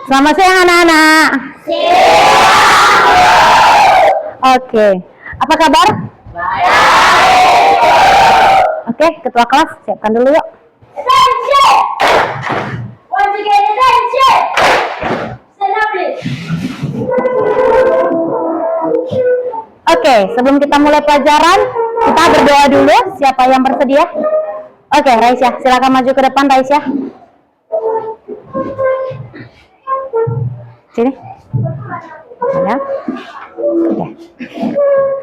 Selamat siang anak-anak. Oke, apa kabar? Baik. Oke, ketua kelas siapkan dulu yuk. Oke, sebelum kita mulai pelajaran, kita berdoa dulu. Siapa yang bersedia? Oke, Raisya, silakan maju ke depan, Raisya. Sini. Ya. Oke.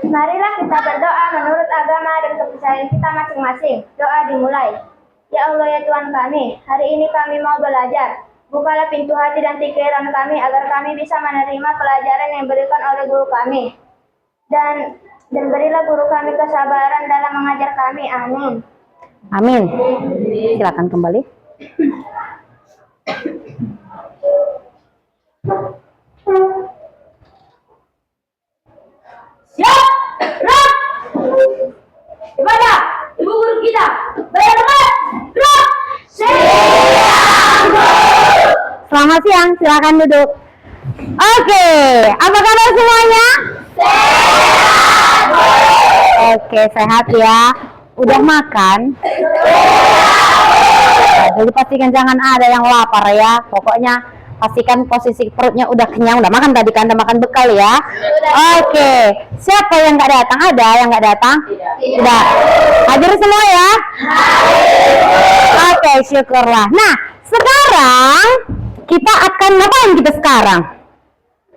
Marilah kita berdoa menurut agama dan kepercayaan kita masing-masing. Doa dimulai. Ya Allah ya Tuhan kami, hari ini kami mau belajar. Bukalah pintu hati dan pikiran kami agar kami bisa menerima pelajaran yang diberikan oleh guru kami. Dan berilah guru kami kesabaran dalam mengajar kami. Amin. Amin. Silakan kembali. Siap, gerak. Kepada ibu guru kita, berdebat, gerak. Selamat siang, silakan duduk. Oke, apa kabar semuanya? Sehat. Oke, sehat ya. Udah makan? Jadi pastikan jangan ada yang lapar ya. Pokoknya pastikan posisi perutnya udah kenyang, udah makan tadi kan, udah makan bekal ya. Oke, siapa yang nggak datang? Ada yang nggak datang? Tidak. Hadir semua ya? Oke, syukurlah. Nah, sekarang kita akan ngapain kita sekarang?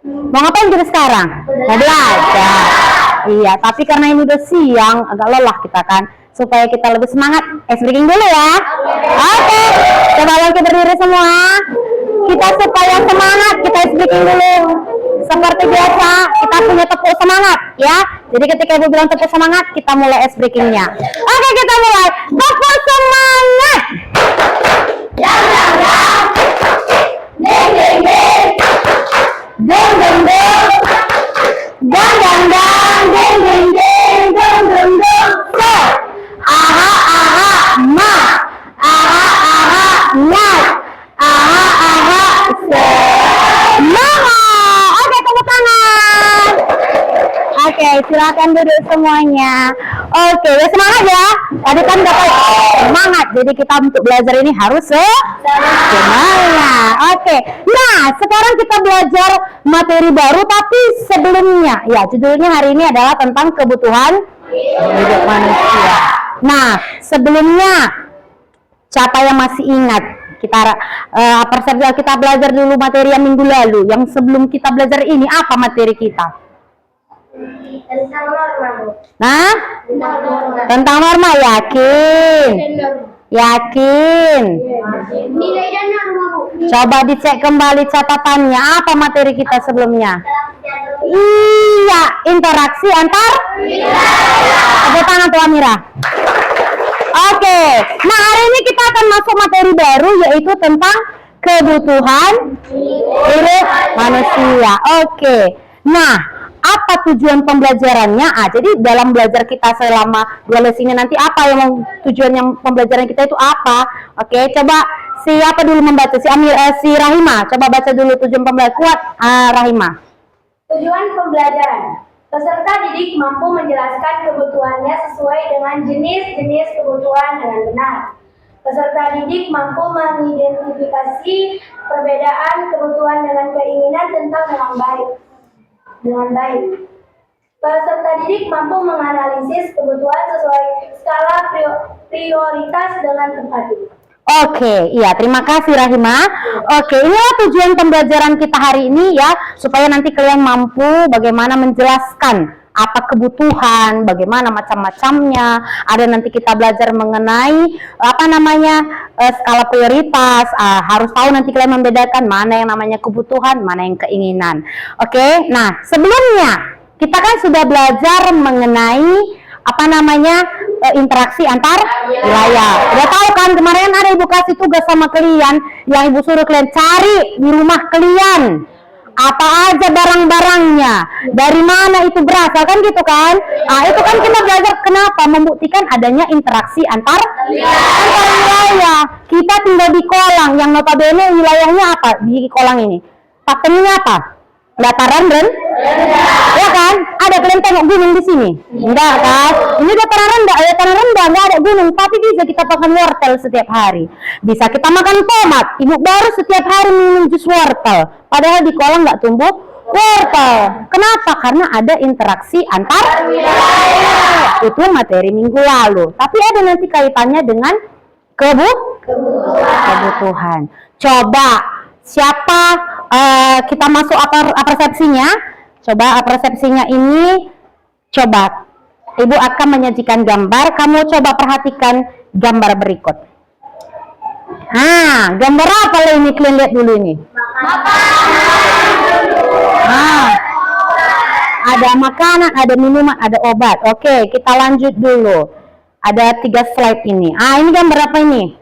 Mau ngapain kita sekarang? Mau belajar. Iya, tapi karena ini udah siang, agak lelah kita kan. Supaya kita lebih semangat, ice breaking dulu ya. Oke, coba lagi berdiri semua. Kita supaya semangat, kita ice breaking dulu. Seperti biasa, kita punya tepuk semangat ya. Jadi ketika ibu bilang tepuk semangat, kita mulai ice breakingnya. Oke, kita mulai. Tepuk semangat. Dang dang dang. Ding ding ding. Ding ding ding. Dang dang dang. Ding ding ding. Ding ding ding. Aha aha ma. Aha aha nyat. Aha aha semangat. Oke, tepuk tangan. Oke, silakan duduk semuanya. Oke, ya semangat ya. Tadi kan dapat semangat. Jadi kita untuk belajar ini harus semangat. Oke. Nah, sekarang kita belajar materi baru tapi sebelumnya ya judulnya hari ini adalah tentang kebutuhan hidup manusia. Nah, sebelumnya siapa yang masih ingat kita belajar dulu materi yang minggu lalu. Yang sebelum kita belajar ini apa materi kita? Tentang norma, Bu. Nah, tentang norma. Yakin? Yakin? Nilai dan norma, Bu. Coba dicek kembali catatannya. Apa materi kita sebelumnya? Iya, interaksi antar wilayah. Tepuk tangan tuh Amira. Oke, nah hari ini kita akan masuk materi baru yaitu tentang kebutuhan hidup manusia. Oke, nah apa tujuan pembelajarannya? Jadi dalam belajar kita selama 2 les ini nanti apa yang tujuannya pembelajaran kita itu apa? Oke, coba siapa dulu membaca? Si Rahima, coba baca dulu tujuan pembelajaran. Kuat, Rahima. Tujuan pembelajaran. Peserta didik mampu menjelaskan kebutuhannya sesuai dengan jenis-jenis kebutuhan dengan benar. Peserta didik mampu mengidentifikasi perbedaan kebutuhan dengan keinginan tentang dengan baik. Peserta didik mampu menganalisis kebutuhan sesuai skala prioritas dengan tepat. Oke, iya terima kasih Rahima. Oke, inilah tujuan pembelajaran kita hari ini ya, supaya nanti kalian mampu bagaimana menjelaskan apa kebutuhan, bagaimana macam-macamnya. Ada nanti kita belajar mengenai skala prioritas. Harus tahu nanti kalian membedakan mana yang namanya kebutuhan, mana yang keinginan. Oke, nah sebelumnya kita kan sudah belajar mengenai interaksi antar wilayah. Udah tahu kan kemarin ada ibu kasih tugas sama kalian yang ibu suruh kalian cari di rumah kalian apa aja barang-barangnya, dari mana itu berasal kan gitu kan. Itu kan kita belajar kenapa membuktikan adanya interaksi antar wilayah. kita tinggal di kolang yang notabene wilayahnya apa di kolang ini? Patternnya apa? Dataran rendah, ya kan? Ada kalian tengok gunung di sini? Enggak kan? Ini dataran rendah, nggak ada gunung, tapi bisa kita makan wortel setiap hari. Bisa kita makan tomat. Ibu baru setiap hari minum jus wortel, padahal di kolam nggak tumbuh wortel. Kenapa? Karena ada interaksi antar wilayah. Itu materi minggu lalu. Tapi ada nanti kaitannya dengan kebutuhan. Coba siapa kita masuk persepsinya? Coba persepsinya ini. Coba Ibu akan menyajikan gambar. Kamu coba perhatikan gambar berikut. Gambar apa ini? Kalian lihat dulu ini. Ada makanan, ada minuman, ada obat. Oke, kita lanjut dulu. Ada 3 slide ini. Ini gambar apa ini?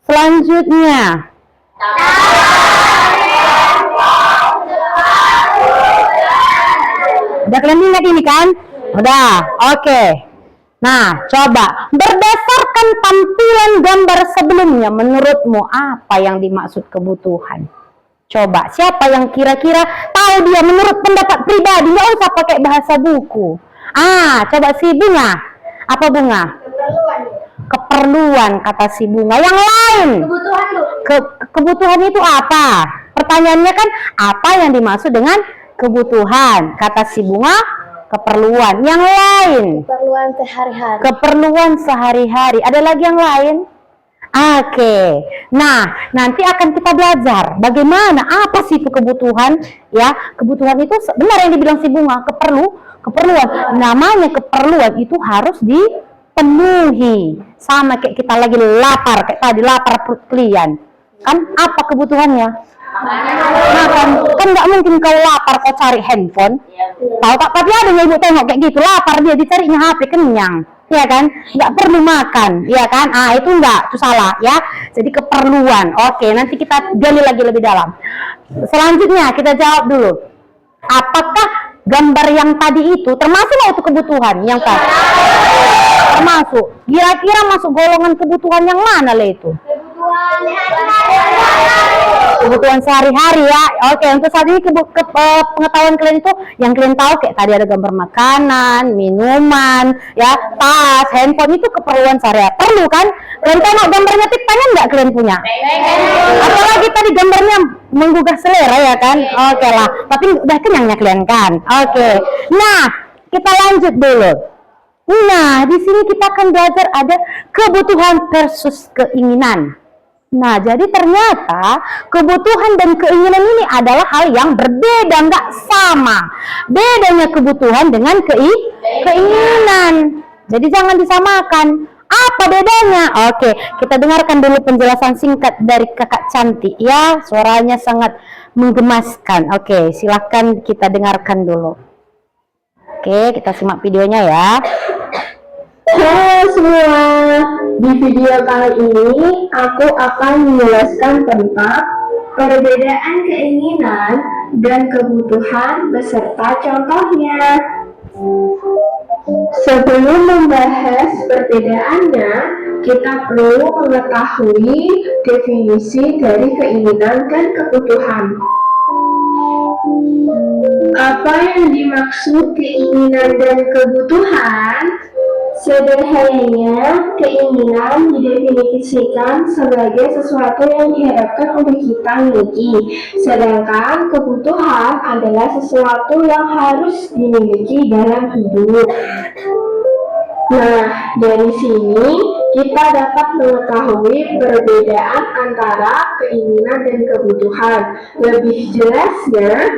Selanjutnya. Udah kalian lihat ini kan? Udah, oke. Nah, coba berdasarkan tampilan gambar sebelumnya, menurutmu apa yang dimaksud kebutuhan? Coba, siapa yang kira-kira tahu dia menurut pendapat pribadi, nggak usah pakai bahasa buku. Coba si Bunga. Apa Bunga? Keperluan, kata si Bunga. Yang lain? Kebutuhan, Bu. Kebutuhan itu apa? Pertanyaannya kan, apa yang dimaksud dengan kebutuhan? Kata si Bunga, keperluan. Yang lain? Keperluan sehari-hari. Keperluan sehari-hari. Ada lagi yang lain? Oke. Nah, nanti akan kita belajar bagaimana apa sih itu kebutuhan, ya. Kebutuhan itu benar yang dibilang si Bunga, keperluan. Namanya keperluan itu harus dipenuhi. Sama kayak kita lagi lapar, kayak tadi lapar perut kalian. Kan apa kebutuhannya? Makan. Kan nggak mungkin kau lapar kau cari handphone. Tahu tak? Tapi ada yang ibu tengok kayak gitu, lapar dia dicarinya HP, kenyang, ya kan? Nggak perlu makan, ya kan? Itu enggak, itu salah, ya. Jadi keperluan. Oke, nanti kita gali lagi lebih dalam. Selanjutnya kita jawab dulu. Apakah gambar yang tadi itu termasuk itu kebutuhan yang tadi? Termasuk. Kira-kira masuk golongan kebutuhan yang mana lah itu? Kebutuhan sehari-hari, ya. Oke, untuk saat ini pengetahuan kalian itu yang kalian tahu kayak tadi ada gambar makanan, minuman, ya, tas, handphone itu keperluan sehari-hari. Perlu kan? Kalian tahu gambarnya pengen nggak kalian punya? Apalagi tadi gambarnya menggugah selera, ya kan? Oke lah. Tapi udah kenyangnya kalian kan? Oke. Nah, kita lanjut dulu. Nah, di sini kita akan belajar ada kebutuhan versus keinginan. Nah, jadi ternyata kebutuhan dan keinginan ini adalah hal yang berbeda, nggak sama. Bedanya kebutuhan dengan keinginan. Jadi jangan disamakan. Apa bedanya? Oke, kita dengarkan dulu penjelasan singkat dari Kakak Cantik, ya. Suaranya sangat menggemaskan. Oke, silahkan kita dengarkan dulu. Oke, kita simak videonya ya. Halo semua, di video kali ini aku akan menjelaskan tentang perbedaan keinginan dan kebutuhan beserta contohnya. Sebelum membahas perbedaannya, kita perlu mengetahui definisi dari keinginan dan kebutuhan. Apa yang dimaksud keinginan dan kebutuhan? Sederhananya, keinginan didefinisikan sebagai sesuatu yang diharapkan oleh kita miliki, sedangkan kebutuhan adalah sesuatu yang harus dimiliki dalam hidup. Nah, dari sini kita dapat mengetahui perbedaan antara keinginan dan kebutuhan. Lebih jelasnya,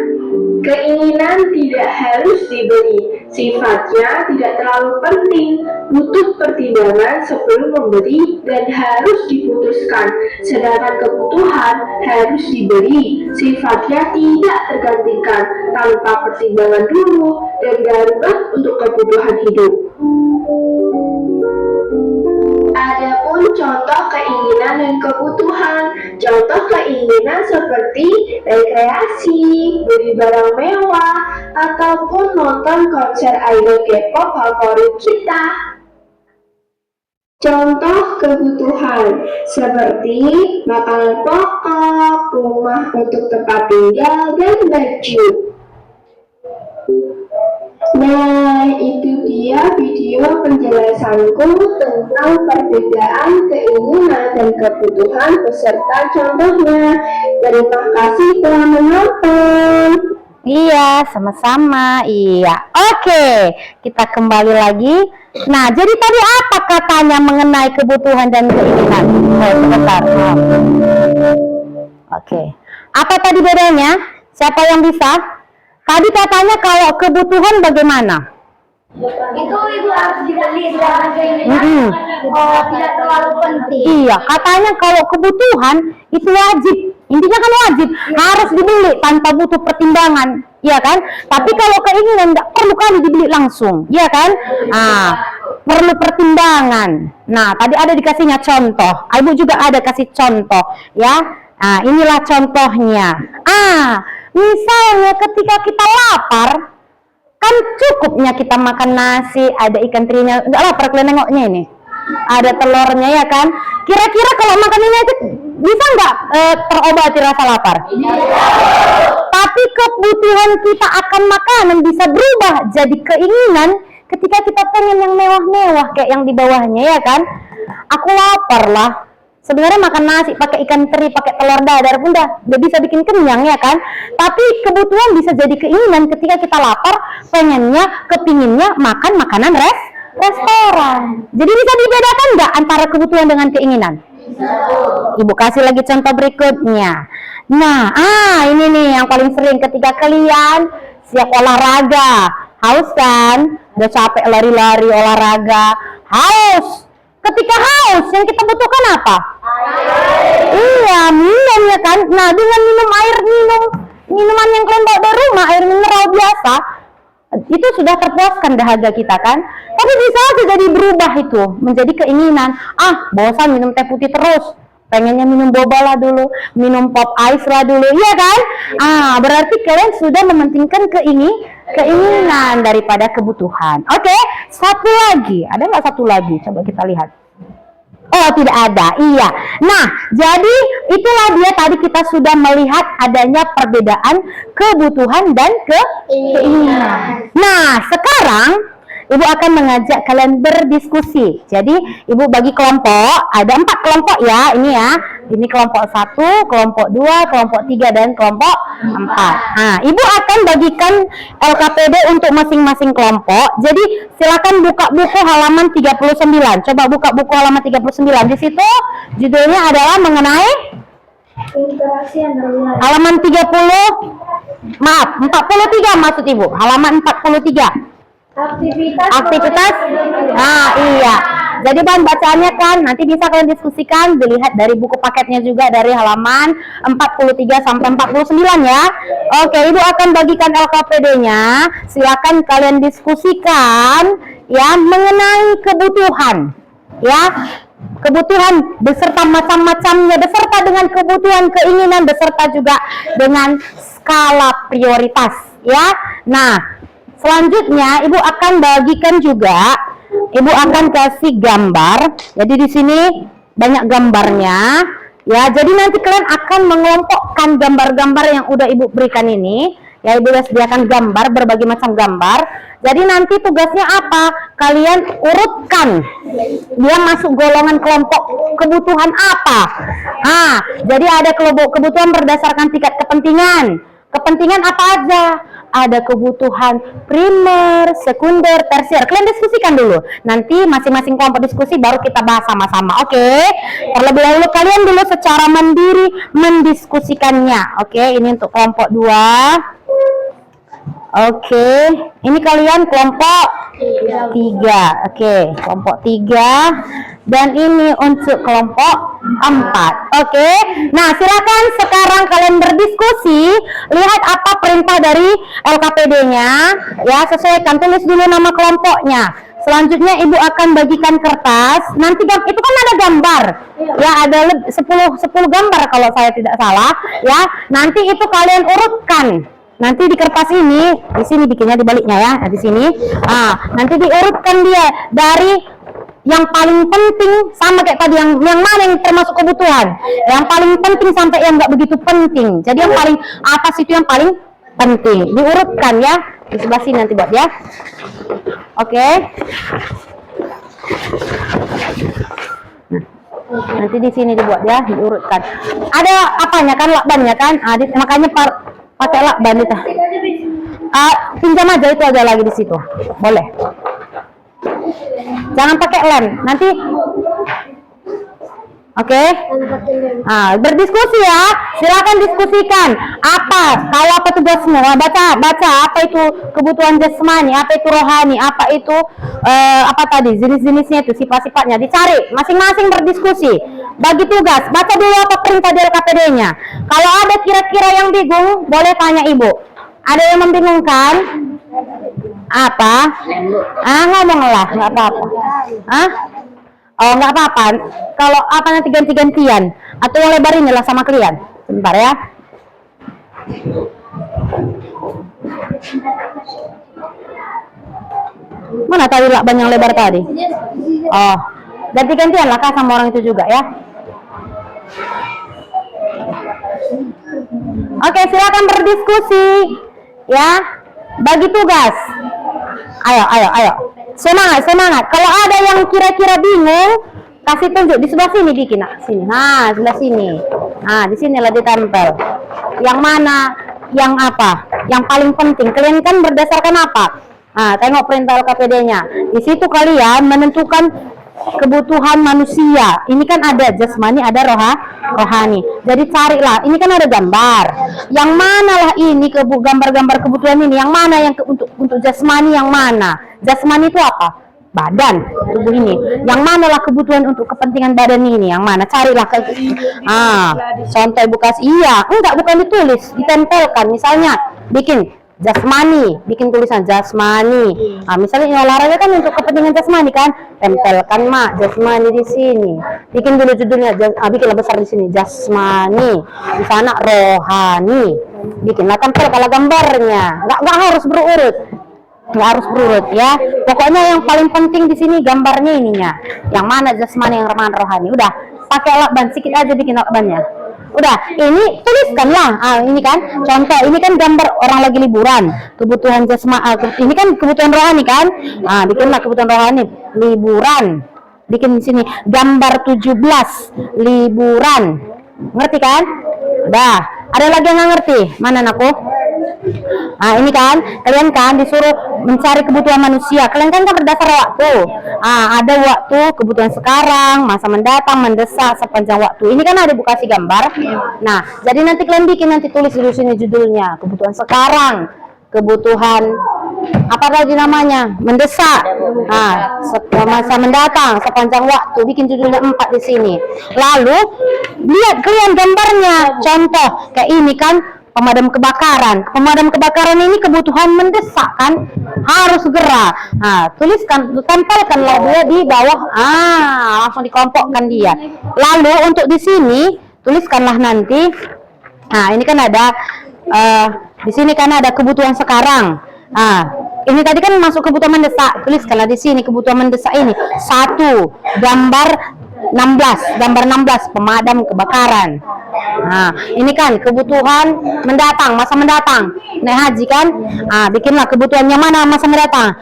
keinginan tidak harus diberi, sifatnya tidak terlalu penting, butuh pertimbangan sebelum memberi dan harus diputuskan. Sedangkan kebutuhan harus diberi, sifatnya tidak tergantikan, tanpa pertimbangan dulu dan darurat untuk kebutuhan hidup. Adapun contoh keinginan dan kebutuhan. Contoh keinginan seperti rekreasi, beli barang mewah, ataupun nonton konser idol K-pop favorit kita. Contoh kebutuhan seperti makanan pokok, rumah untuk tempat tinggal, dan baju. Nah, itu dia video penjelasanku tentang perbedaan keinginan dan kebutuhan beserta contohnya. Terima kasih telah menonton. Iya, sama-sama. Iya. Oke, kita kembali lagi. Nah, jadi tadi apa katanya mengenai kebutuhan dan keinginan? Sebentar. Oke. Apa tadi bedanya? Siapa yang bisa? Tadi katanya kalau kebutuhan bagaimana? Itu ibu harus dibeli sedangkan keinginan tidak terlalu penting. Iya, katanya kalau kebutuhan itu wajib. Intinya kan wajib, harus dibeli tanpa butuh pertimbangan, iya kan? Tapi kalau keinginan nggak perlu kali dibeli langsung, iya kan? Perlu pertimbangan. Nah, tadi ada dikasihnya contoh. Ibu juga ada kasih contoh, ya. Inilah contohnya. Misalnya ketika kita lapar, kan cukupnya kita makan nasi, ada ikan terinya, nggak lapar kalian nengoknya ini. Ada telurnya, ya kan? Kira-kira kalau makan ini aja bisa nggak terobati rasa lapar? Tapi kebutuhan kita akan makanan bisa berubah jadi keinginan ketika kita pengen yang mewah-mewah kayak yang di bawahnya, ya kan? Aku lapar lah. Sebenarnya makan nasi pakai ikan teri, pakai telur dadar pun udah bisa bikin kenyang, ya kan? Tapi kebutuhan bisa jadi keinginan ketika kita lapar, kepinginnya makan makanan restoran. Jadi bisa dibedakan nggak antara kebutuhan dengan keinginan? Ibu kasih lagi contoh berikutnya. Nah, ini nih yang paling sering ketika kalian siap olahraga, haus kan? Udah capek lari-lari olahraga, haus. Ketika haus, yang kita butuhkan apa? Iya, minum, ya kan? Nah, dengan minuman yang kalian bawa dari rumah, air mineral biasa, itu sudah terpuaskan dahaga kita kan? Tapi bisa aja jadi berubah itu menjadi keinginan. Bosan minum teh putih terus, pengennya minum boba lah dulu, minum pop ice lah dulu, iya kan? Berarti kalian sudah mementingkan keinginan daripada kebutuhan. Oke, satu lagi, ada nggak satu lagi? Coba kita lihat. Oh, tidak ada. Iya. Nah, jadi itulah dia tadi kita sudah melihat adanya perbedaan kebutuhan dan keinginan. Nah, sekarang Ibu akan mengajak kalian berdiskusi. Jadi, Ibu bagi kelompok, ada 4 kelompok ya, ini ya. Ini kelompok 1, kelompok 2, kelompok 3, dan kelompok 4. Ibu akan bagikan LKPD untuk masing-masing kelompok. Jadi, silakan buka buku halaman 39. Coba buka buku halaman 39. Di situ judulnya adalah mengenai Interaksi antar wilayah. halaman 43 maksud Ibu. Halaman 43. Aktivitas. Iya. Jadi bahan bacaannya kan nanti bisa kalian diskusikan, dilihat dari buku paketnya juga dari halaman 43 sampai 49 ya. Oke, Ibu akan bagikan LKPD-nya. Silakan kalian diskusikan ya mengenai kebutuhan. Ya. Kebutuhan beserta macam-macamnya, beserta dengan kebutuhan, keinginan, beserta juga dengan skala prioritas ya. Nah, selanjutnya Ibu akan bagikan juga, Ibu akan kasih gambar. Jadi di sini banyak gambarnya ya. Jadi nanti kalian akan mengelompokkan gambar-gambar yang udah Ibu berikan ini. Ya, Ibu sudah sediakan gambar, berbagai macam gambar. Jadi nanti tugasnya apa? Kalian urutkan dia masuk golongan kelompok kebutuhan apa. Jadi ada kebutuhan berdasarkan tingkat kepentingan. Kepentingan apa aja? Ada kebutuhan primer, sekunder, tersier. Kalian diskusikan dulu. Nanti masing-masing kelompok diskusi baru kita bahas sama-sama. Oke? Terlebih dahulu kalian dulu secara mandiri mendiskusikannya. Oke, ini untuk kelompok 2. Oke, ini kalian kelompok 3. Oke, kelompok 3. Dan ini untuk kelompok 4. Oke, nah silakan sekarang kalian berdiskusi. Lihat apa perintah dari LKPD-nya. Ya, sesuaikan, tulis dulu nama kelompoknya. Selanjutnya Ibu akan bagikan kertas. Nanti itu kan ada gambar. Ya, ada 10 gambar kalau saya tidak salah. Ya, nanti itu kalian urutkan. nanti di kertas ini, di sini bikinnya dibaliknya ya, di sini. Nanti diurutkan dia dari yang paling penting sama kayak tadi, yang mana yang termasuk kebutuhan, yang paling penting sampai yang nggak begitu penting. Jadi yang paling atas itu yang paling penting, diurutkan ya di sebelah sini nanti buat ya. Oke. Nanti di sini dibuat ya, diurutkan. Ada apanya kan, lakbannya kan, makanya pakai lakban itu. Pinjam aja itu aja lagi di situ, boleh. Jangan pakai lem, nanti. Oke. Berdiskusi ya, silakan diskusikan. Tahu apa tugasmu? Baca apa itu kebutuhan jasmani, apa itu rohani, apa itu apa tadi jenis-jenisnya itu, sifat-sifatnya dicari, masing-masing berdiskusi. Bagi tugas, baca dulu apa perintah dari LKPD-nya. Kalau ada kira-kira yang bingung, boleh tanya ibu. Ada yang membingungkan? Apa? Ngomonglah, nggak apa-apa. Oh, nggak apa-apa. Kalau apa nanti ganti-gantian atau yang lebar inilah sama kalian. Sebentar ya. Mana tadi lakban yang lebar tadi? Oh, ganti-gantian lah kak sama orang itu juga ya. Oke, silakan berdiskusi ya. Bagi tugas. Ayo. Semangat. Kalau ada yang kira-kira bingung, kasih tunjuk di sebelah sini bikin. Sini. Sebelah sini. Di sinilah ditempel. Yang mana, yang apa? Yang paling penting. Kalian kan berdasarkan apa? Tengok perintah LKPD-nya. Di situ kalian menentukan kebutuhan manusia. Ini kan ada jasmani, ada rohani. Jadi carilah. Ini kan ada gambar. Yang mana lah ini gambar-gambar kebutuhan ini? Yang mana yang untuk jasmani, yang mana? Jasmani itu apa? Badan, tubuh ini. Yang mana lah kebutuhan untuk kepentingan badan ini? Yang mana? Carilah. Contoh ibu kasih. Iya, enggak, bukan ditulis, ditempelkan. Misalnya bikin jasmani, bikin tulisan jasmani. Misalnya olahraga kan untuk kepentingan jasmani kan, tempelkan mak jasmani di sini. Bikin dulu judulnya, bikinlah besar di sini jasmani. Di sana rohani. Bikinlah tempel kalau gambarnya. Nggak harus berurut. Nggak harus berurut ya. Pokoknya yang paling penting di sini gambarnya ininya. Yang mana jasmani, yang mana rohani. Udah, pakai lakban sedikit aja bikin lakbannya. Udah, ini tuliskanlah. Ini kan contoh, ini kan gambar orang lagi liburan. Kebutuhan jasmani, ini kan kebutuhan rohani kan? Bikinlah kebutuhan rohani, liburan. Bikin di sini gambar 17 liburan. Ngerti kan? Udah, ada lagi yang nggak ngerti? Mana anakku? Ini kan kalian kan disuruh mencari kebutuhan manusia. Kalian kan berdasar waktu. Ada waktu, kebutuhan sekarang, masa mendatang, mendesak, sepanjang waktu. Ini kan ada bu kasih gambar. Nah, jadi nanti kalian bikin, nanti tulis dulu sini judulnya. Kebutuhan sekarang, kebutuhan apa lagi namanya, mendesak, masa mendatang, sepanjang waktu. Bikin judulnya 4 di sini. Lalu lihat kalian gambarnya. Contoh kayak ini kan pemadam kebakaran. Pemadam kebakaran ini kebutuhan mendesak kan, harus segera. Tuliskan, tempelkanlah dia di bawah. Langsung dikelompokkan dia. Lalu untuk di sini tuliskanlah nanti. Ini kan ada di sini kan ada kebutuhan sekarang. Ini tadi kan masuk kebutuhan mendesak. Tuliskanlah di sini kebutuhan mendesak ini. 1 gambar 16 pemadam kebakaran. Ini kan kebutuhan mendatang, masa mendatang. Naik haji kan? Bikinlah kebutuhannya mana masa mendatang.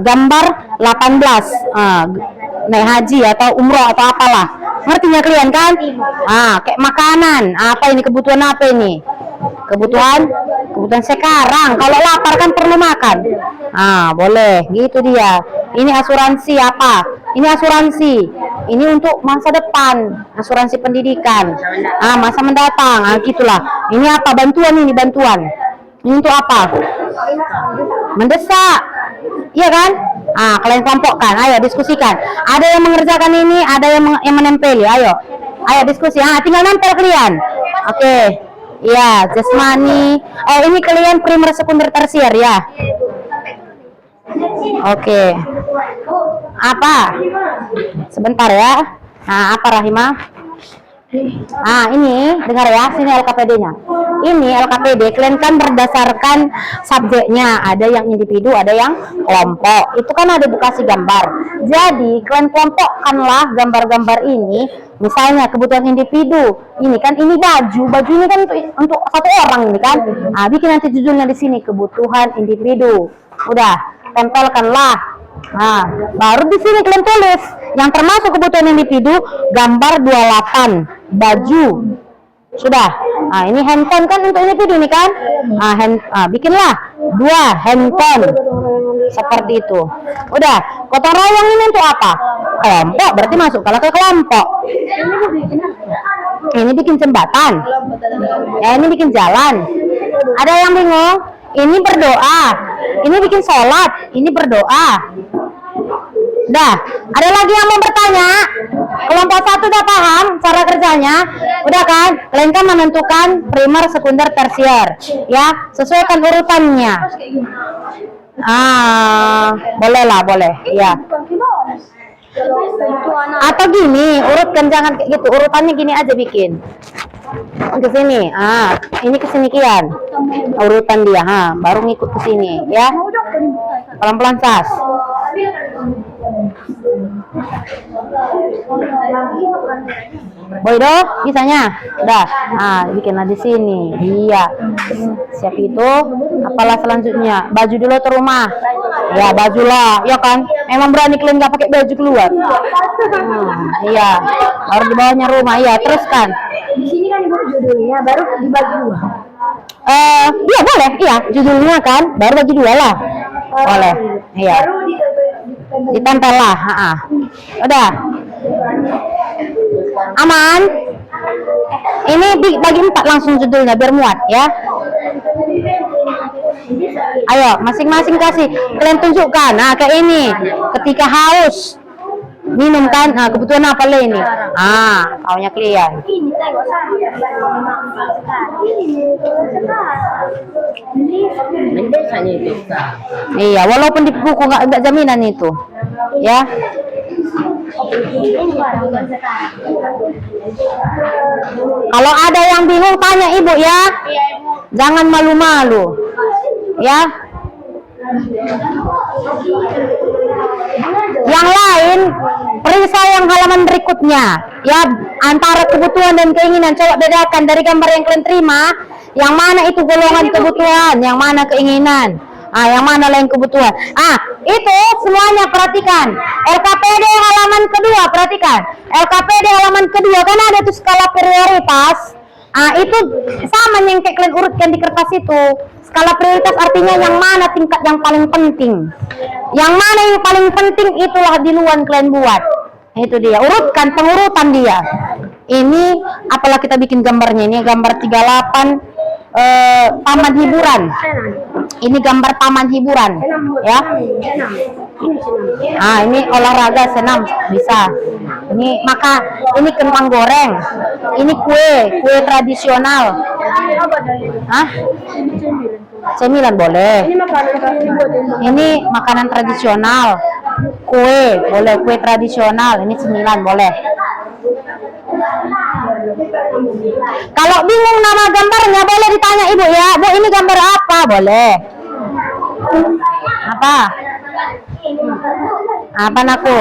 Gambar 18. Naik haji atau umroh atau apalah. Ngertinya kalian kan? Kayak makanan. Apa ini kebutuhan apa ini? Kebutuhan sekarang. Kalau lapar kan perlu makan. Boleh. Gitu dia. Ini asuransi apa? Ini asuransi. Ini untuk masa depan, asuransi pendidikan. Masa mendatang. Gitulah. Ini apa? Bantuan ini, bantuan. Ini untuk apa? Mendesak. Iya kan? Kalian kelompokkan. Ayo diskusikan. Ada yang mengerjakan ini, ada yang menempeli. Ayo diskusi. Tinggal nempel kalian. Oke. Iya, jasmani. Ini kalian primer, sekunder, tersier ya. Oke. Apa? Sebentar ya. Apa Rahimah? Ini dengar ya, sini LKPD-nya. ini LKPD kalian kan berdasarkan subjeknya, ada yang individu, ada yang kelompok. Itu kan ada dikasih gambar. Jadi kalian kelompokkanlah gambar-gambar ini. Misalnya kebutuhan individu, ini kan ini baju ini kan untuk satu orang ini kan. Nah, bikin nanti judulnya di sini kebutuhan individu. Udah, tempelkanlah. Nah, baru di sini kalian tulis yang termasuk kebutuhan individu gambar 28 baju. Sudah. Nah, ini handphone kan untuk individu nih kan. Nah, bikinlah 2 handphone seperti itu. Udah, gotong royong ini untuk apa? Kelompok, berarti masuk kalau ke kelompok. Ini bikin jembatan. Ya, ini bikin jalan. Ada yang bingung? Ini berdoa. Ini bikin sholat. Ini berdoa. Udah, ada lagi yang mau bertanya? Kelompok 1 udah paham cara kerjanya? Udah kan? Kalian kan menentukan primer, sekunder, tersier. Ya, sesuaikan urutannya. Boleh. Ya. Atau gini, urutkan, jangan kayak gitu. Urutannya gini aja bikin. Ke sini. Ini ke sini kian. Urutan dia, baru ngikut ke sini, ya. Pelan-pelan, Sas. Boy bisanya udah. Bikinlah di sini. Iya. Siap itu. Apalah selanjutnya? Baju dulu ke rumah. Ya, bajulah. Ya kan? Emang berani kalian nggak pakai baju keluar? Iya. Baru di bawahnya rumah. Iya, teruskan. Di sini kan ibu judulnya, baru dibagi 2. Iya boleh. Iya, judulnya kan. Baru bagi 2 lah. Boleh. Iya. Baru Ditempel lah. Udah. Aman. Ini bagi 4 langsung judulnya biar muat ya. Ayo masing-masing kasih. Kalian tunjukkan. Kayak ini. Ketika haus minum kan. Kebutuhan apa lah ini? Taunya kalian. ini tengok Iya, walaupun di buku nggak jaminan itu. Ya. Kalau ada yang bingung tanya ibu ya. Jangan malu-malu. Ya. Yang lain periksa yang halaman berikutnya. Ya, antara kebutuhan dan keinginan coba bedakan dari gambar yang kalian terima. Yang mana itu golongan kebutuhan, yang mana keinginan. Yang mana lain kebutuhan. Itu semuanya perhatikan. LKPD halaman kedua, perhatikan. LKPD halaman kedua kan ada tuh skala prioritas. Itu sama yang kayak kalian urutkan di kertas itu. Skala prioritas artinya yang mana tingkat yang paling penting. Yang mana yang paling penting itulah duluan kalian buat. Itu dia, urutkan pengurutan dia. Ini apalah kita bikin gambarnya. Ini gambar 38 taman hiburan. Ini gambar taman hiburan, ya. Ini olahraga senam bisa. Ini ini kentang goreng. Ini kue tradisional. Cemilan boleh. Ini makanan tradisional. Kue boleh, kue tradisional. Ini cemilan boleh. Kalau bingung nama gambarnya boleh ditanya ibu ya. Bu, ini gambar apa? Boleh. Apa naku?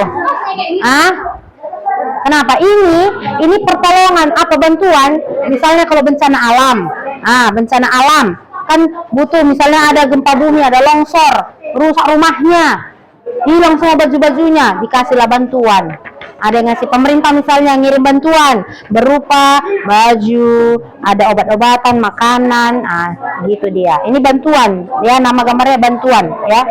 Kenapa? Ini pertolongan apa bantuan? Misalnya kalau bencana alam. Bencana alam kan butuh, misalnya ada gempa bumi, ada longsor, rusak rumahnya, hilang semua baju-bajunya, dikasihlah bantuan. Ada yang ngasih pemerintah misalnya ngirim bantuan berupa baju, ada obat-obatan, makanan, gitu dia. Ini bantuan, ya, nama gambarnya bantuan, ya.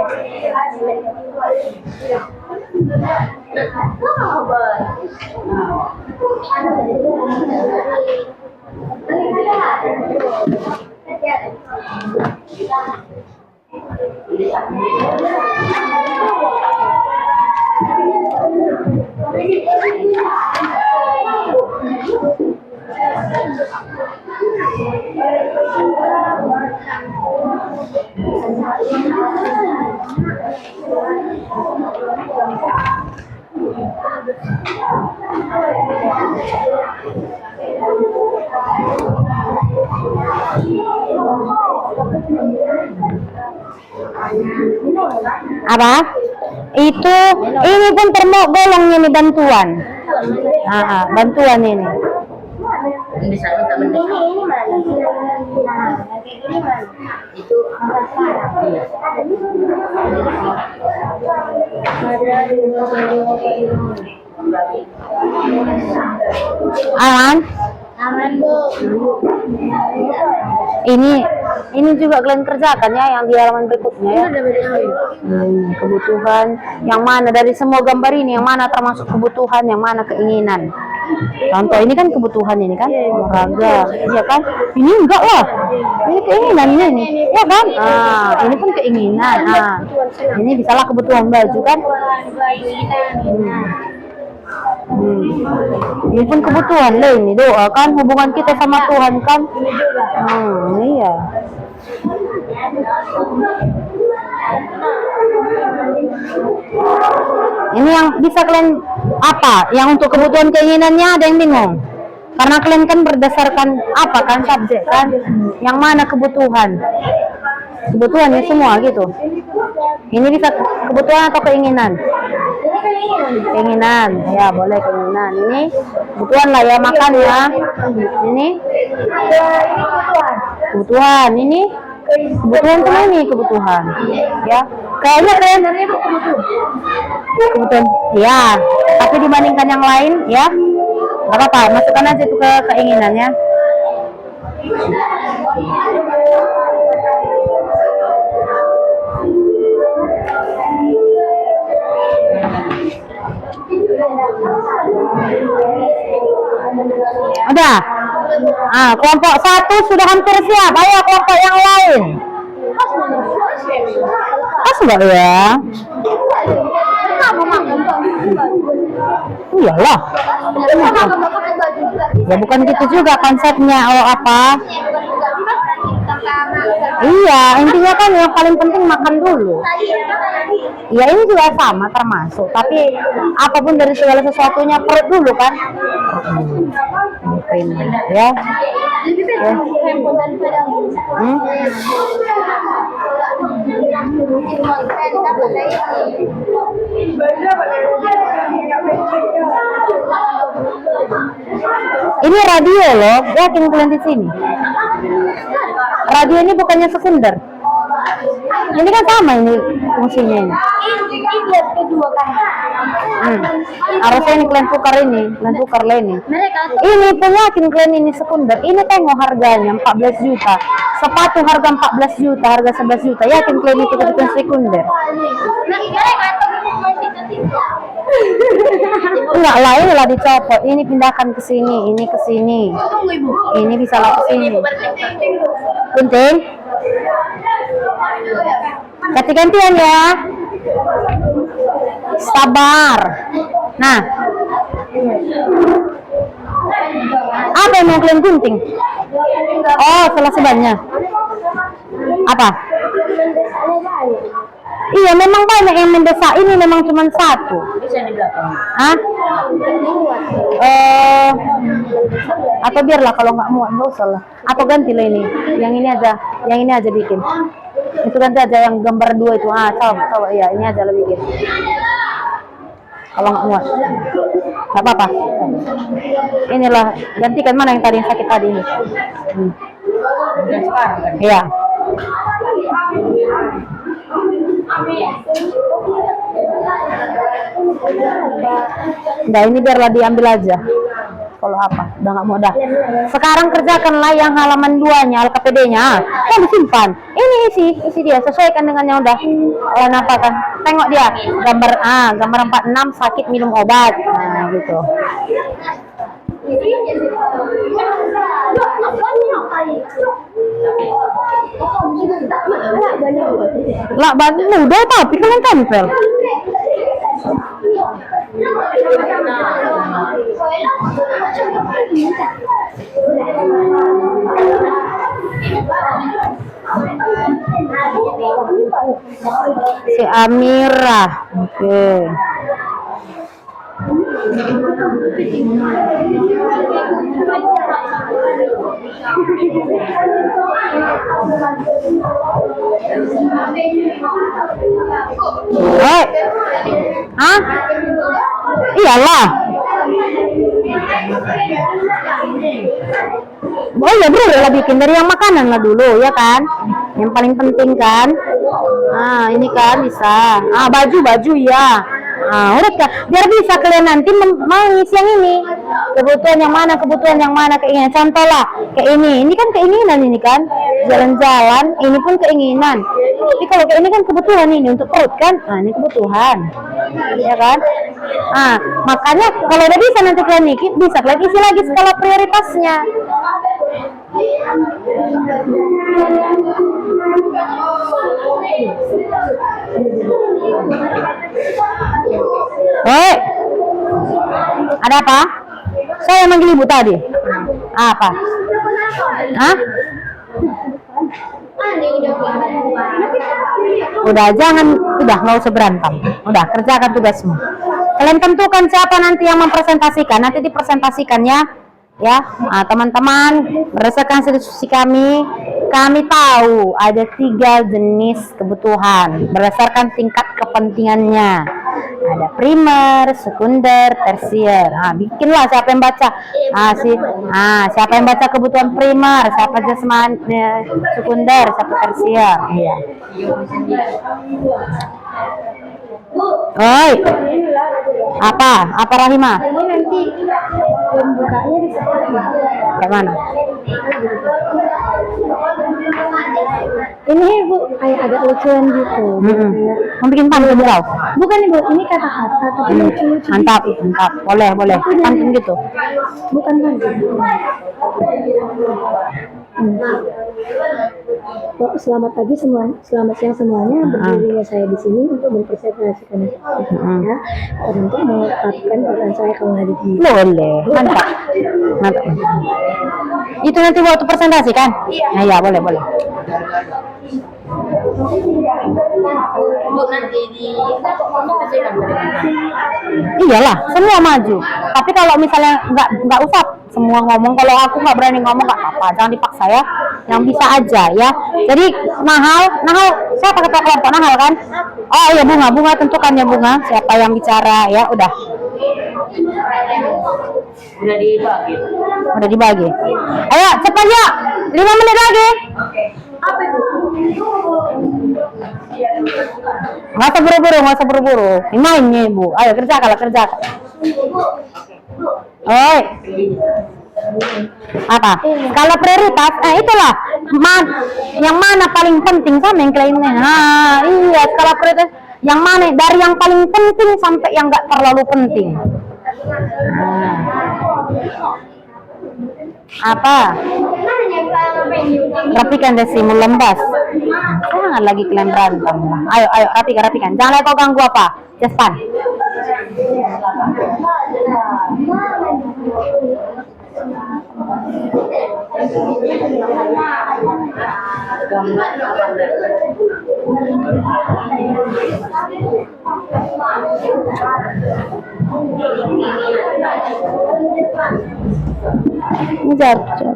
Apa? Itu, ini pun termasuk golongnya nih bantuan. Bantuan ini. Ini mana? Ini mana? Itu Aman? aman, Bu. Ini juga kalian kerjakan ya yang di halaman berikutnya ya. Kebutuhan yang mana dari semua gambar ini, yang mana termasuk kebutuhan, yang mana keinginan. Contoh ini kan kebutuhan ini kan, olahraga, iya kan? Ini enggak lah, ini keinginan ini, ya kan? Ini pun keinginan. Ini bisalah kebutuhan baju kan? Ini pun kebutuhan lah ini, doa kan, hubungan kita sama Tuhan kan? Iya. Ini yang bisa kalian apa? Yang untuk kebutuhan keinginannya ada yang bingung? Karena kalian kan berdasarkan apa kan subjek kan? Yang mana kebutuhan? Kebutuhannya semua gitu. Ini bisa kebutuhan atau keinginan? Keinginan, ya boleh keinginan. Ini kebutuhan lah ya, makan ya. Ini kebutuhan. Ini kebutuhan semua ini kebutuhan. Ya, kayaknya kalian kebutuhan. Ya, tapi dibandingkan yang lain ya, nggak apa-apa. Masukkan aja itu ke keinginannya. Udah. Kelompok 1 sudah hampir siap. Ayo kelompok yang lain. Pas enggak ya? Iyalah. Ya bukan gitu juga konsepnya. Oh apa? Iya, intinya kan yang paling penting makan dulu. Ya ini juga sama termasuk, tapi apapun dari segala sesuatunya perut dulu kan. Ya. Ini radio loh, yakin kalian di sini. Radio ini bukannya sekunder. Ini kan sama ini fungsinya ini. Harusnya ini kalian tukar lah ini. Ini pun yakin kalian ini sekunder. Ini tengok harganya 14 juta. Sepatu harga 14 juta, harga 11 juta. Yakin kalian ini kita bikin sekunder. Enggak lah, ini lah dicopot. Ini pindahkan ke sini, ini ke sini. Ini bisa lah ke sini. Penting. Ganti-gantian ya. Sabar. Nah. Apa yang mau kalian gunting? Oh, salah sebannya. Apa? Iya, memang banyak yang mendesak. Ini memang cuma satu. Bisa di belakang. Atau biarlah kalau nggak muat, nggak usah lah. Atau gantilah ini. Yang ini aja bikin. Itu ganti aja yang gambar 2 itu. Coba ya, ini aja lebih bikin. Kalau nggak muat, nggak apa-apa. Inilah, gantikan mana yang tadi yang sakit tadi ini. Iya. Nah ini biarlah diambil aja. Kalau apa, udah nggak mau dah. Sekarang kerjakanlah yang halaman 2-nya, LKPD-nya. Disimpan. Ini isi dia, sesuaikan dengan yang udah. Apa kan? Tengok dia, gambar 46 sakit minum obat. Nah, gitu. Lah, mudah tapi kalian tempel. Si Amira. Oke. Hah? Iyalah. Oh ya bro, lah bikin dari yang makanan lah dulu ya kan, yang paling penting kan. Nah ini kan bisa. Baju ya. Udah kan, biar bisa kalian nanti mengisi yang ini. Kebutuhan yang mana, keinginan. Contoh lah, kayak ini kan keinginan ini kan, jalan-jalan, ini pun keinginan. Tapi kalau kayak ini kan kebutuhan ini untuk perut kan, ini kebutuhan, ya kan. Makanya kalau udah bisa nanti kalian bisa kalian isi lagi skala prioritasnya. Ada apa? Saya manggil ibu tadi. Apa? Hah? Udah nggak usah berantem. Udah kerjakan tugasmu. Kalian tentukan siapa nanti yang mempresentasikan. Nanti dipresentasikannya ya, teman-teman. Berdasarkan diskusi kami tahu ada 3 jenis kebutuhan berdasarkan tingkat kepentingannya. Ada primer, sekunder, tersier. Bikinlah siapa yang baca. Siapa yang baca kebutuhan primer, siapa jasmani, sekunder, siapa tersier. Iya. Oi. Apa Rahima? Ini nanti pembukanya di sekolah. Kayak mana? Ini Bu, kayak agak lucuan gitu. Mau bikin pantun kau? Bukan Ibu, ini kata-kata tapi lucu-lucu. Mantap. Boleh. Pantun gitu. Bukan pantun. Selamat pagi semua, selamat siang semuanya. Berdirinya saya di sini untuk mempresentasikan ya, untuk mengungkapkan peran saya kalau ada di. Boleh, mantap. Itu nanti waktu presentasi kan? Iya. Ya, boleh. Iyalah, semua maju. Tapi kalau misalnya nggak usah semua ngomong. Kalau aku nggak berani ngomong nggak apa-apa, jangan dipaksa ya. Yang bisa aja ya. Jadi Nahal, siapa ketua kelompok Nahal kan? Oh iya bunga tentukan ya bunga. Siapa yang bicara ya? Udah dibagi. Ayo cepat ya, 5 menit lagi. Nggak usah buru-buru. Ini mainnya ibu. Ayo kerjakan. Oi. Apa? Skala prioritas, itulah yang mana paling penting sama yang lainnya. Iya, skala prioritas yang mana dari yang paling penting sampai yang nggak terlalu penting. Apa? Rapikan desimu lembas. Jangan lagi kalian berantem. Ayo rapikan. Jangan kau ganggu apa. Cepat. Jatuh.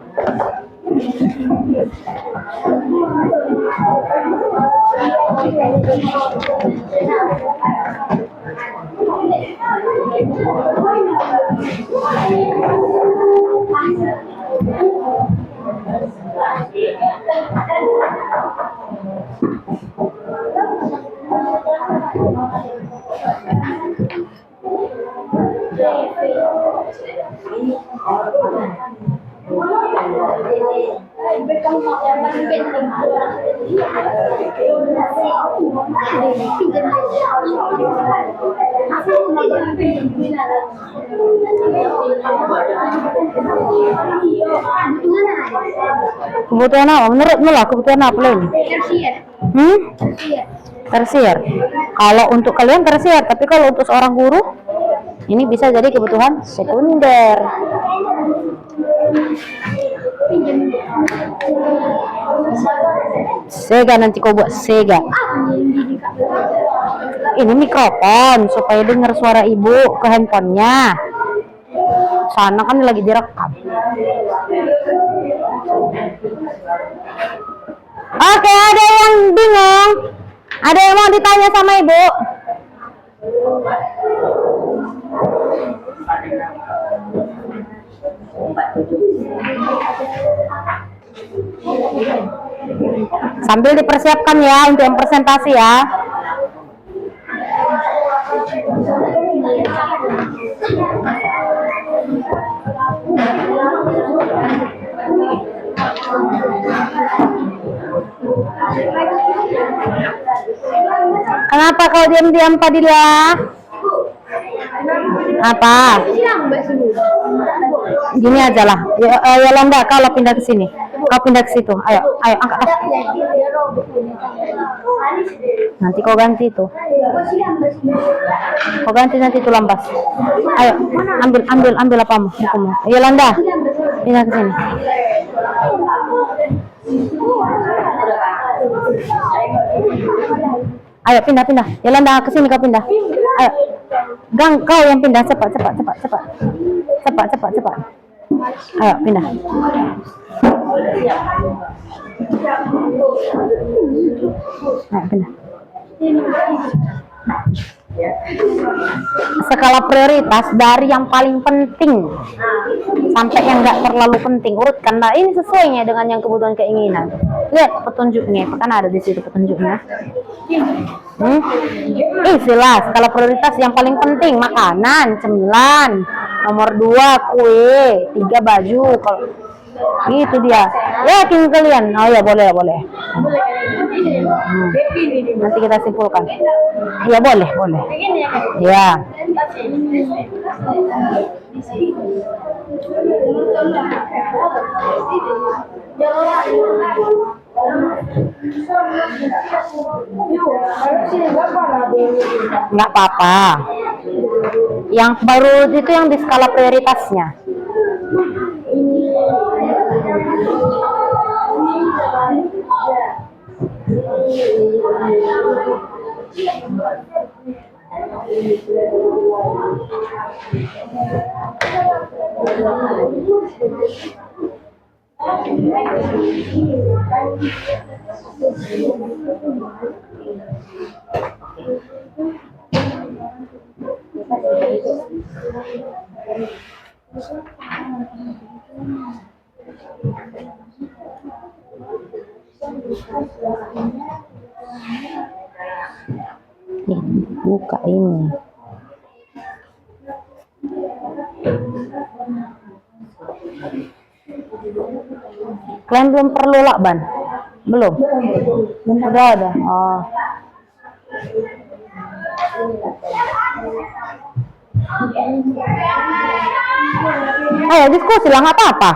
Kebutuhan apa? Menurutmu lah kebutuhan apa lagi? Tersier. Kalau untuk kalian tersier, tapi kalau untuk seorang guru ini bisa jadi kebutuhan sekunder. Sega nanti kau buat Sega. ini mikrofon supaya dengar suara ibu ke handphonenya. Sana kan lagi direkam. Oke, ada yang bingung? Ada yang mau ditanya sama ibu? Sambil dipersiapkan ya untuk yang presentasi ya. Kenapa kau diam-diam Fadila? Apa? Gini aja lah. Ya Landa, kalau pindah ke sini. Kau pindah ke situ. Ayo, angkat. Nanti kau ganti itu. Kau ganti nanti itu lampas. Ayo, ambil apamu, bukumu. Ayo Landa, pindah ke sini. Ayo pindah. Ya Landa ke sini kau pindah. Ayo. Kau yang pindah cepat. Ayo pindah. Ayo pindah. Skala prioritas dari yang paling penting sampai yang nggak terlalu penting, urutkan. Nah, ini sesuainya dengan yang kebutuhan keinginan. Lihat petunjuknya, kan ada di situ petunjuknya. Jelas skala prioritas yang paling penting makanan 9, nomor 2 kue, 3 baju. Kalau itu dia, yakin kalian? Oh ya boleh. Nanti kita simpulkan. Ya boleh. Ya. Nggak apa-apa. Yang baru itu yang di skala prioritasnya. Nih, buka ini. Kalian belum perlu lakban? Belum? Udah ada. Oh. Ayo diskusi lah, nggak apa-apa.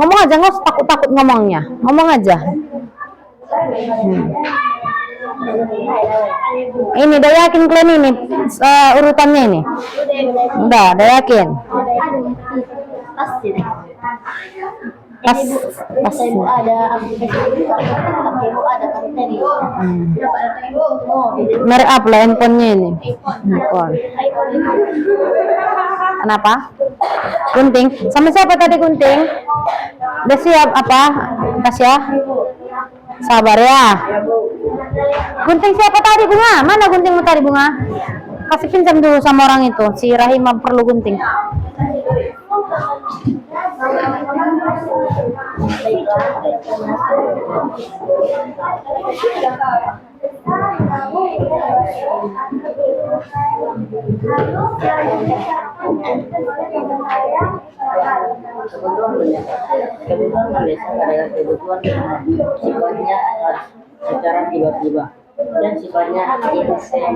Ngomong aja, nggak usah takut-takut ngomongnya. Ngomong aja. Ini udah yakin kalian ini urutannya ini? Udah yakin? Pasti. Pas. Ibu ada aplikasi, ibu ada konten. Merek apa lah handphonenya ini? iPhone. Kenapa? Gunting. Sama siapa tadi Gunting? Udah siap apa? Tasya? Sabar ya. Gunting siapa tadi Bunga? Mana guntingmu tadi Bunga? Kasih pinjam dulu sama orang itu. Si Rahimah perlu gunting. Kebutuhan sifatnya secara tiba-tiba dan sifatnya instan.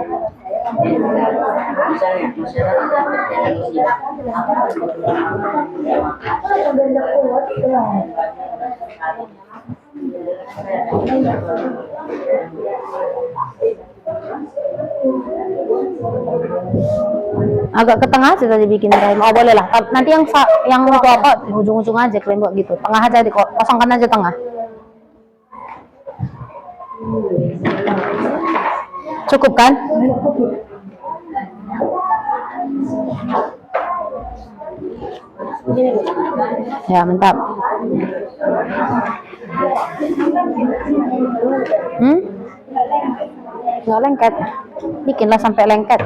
Misalnya masyarakat yang musibah, agak ke tengah aja tadi bikin Rahim. Oh boleh lah. Nanti yang untuk apa ujung-ujung aja kalian buat gitu. Tengah aja kosongkan aja tengah. Cukup kan? Ya, mantap. Nggak lengket. Bikinlah sampai lengket.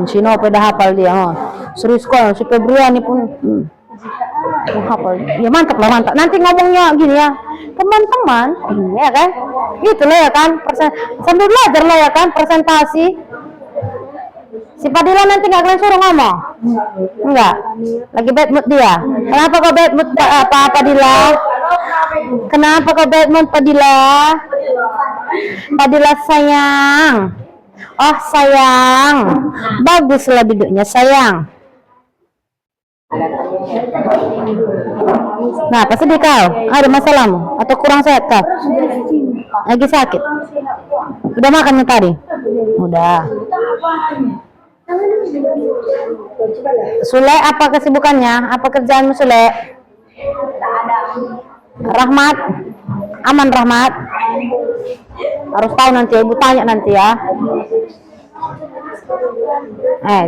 Sino pada hafal dia. Oh. Serius kok, si Febriani pun hafal. Ya mantap lah, mantap. Nanti ngomongnya gini ya, teman-teman, ya kan? Gitu lah ya kan, sambil belajar lah ya kan, presentasi. Si Padilla nanti nggak kalian suruh ngomong? Enggak. Lagi bad mood dia. Kenapa kau bad mood Padilla? Kenapa kau bad mood Padilla? Padilla sayang. Oh sayang. Baguslah duduknya sayang. Nah, apa sedih kau? Ada masalahmu? Atau kurang sehat kau? Lagi sakit? Udah makannya tadi? Udah. Sule, apa kesibukannya? Apa kerjaanmu Sule? Rahmat? Aman Rahmat? Harus tahu nanti, ibu tanya nanti ya.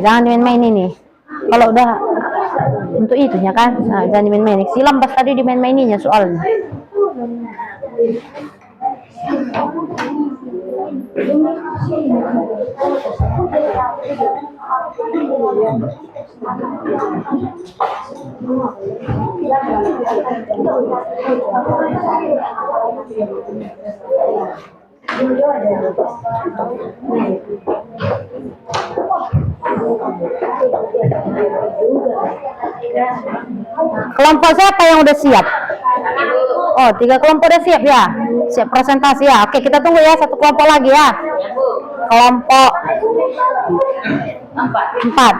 Jangan dimain-main ini. Kalau udah untuk itunya kan, nah, jangan dimain-main. Silam pas tadi dimain-maininya soalnya. Kelompok siapa yang udah siap? Oh, 3 kelompok udah siap ya? Siap presentasi ya? Oke, kita tunggu ya, 1 kelompok lagi ya. Kelompok 4.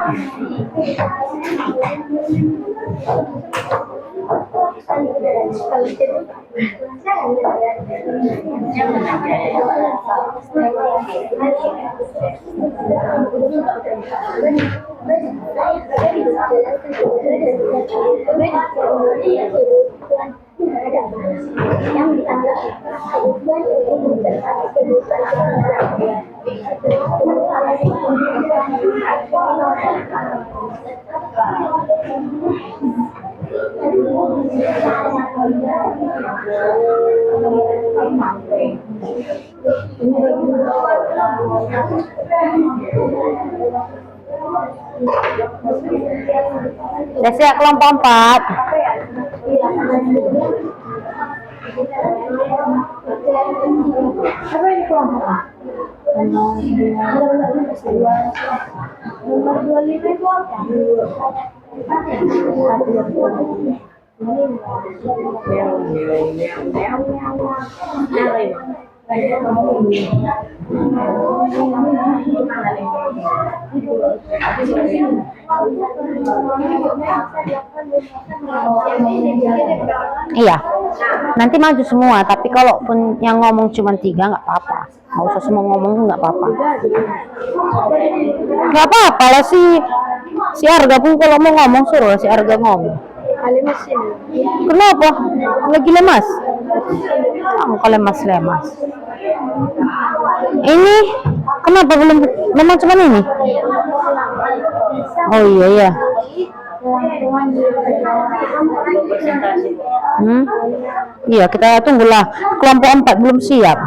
Udah siap kelompok 4. Iya, nanti maju semua. Tapi kalaupun yang ngomong cuma 3 nggak apa-apa. Nggak usah semua ngomong, nggak apa-apa. Nggak apa-apa lah si Arga pun kalau mau ngomong suruh si Arga ngomong. Kenapa? Lagi lemas? Kalau lemas. Ini kenapa belum? Memang cuma ini? Oh iya. Iya, kita tunggulah. Kelompok 4 belum siap.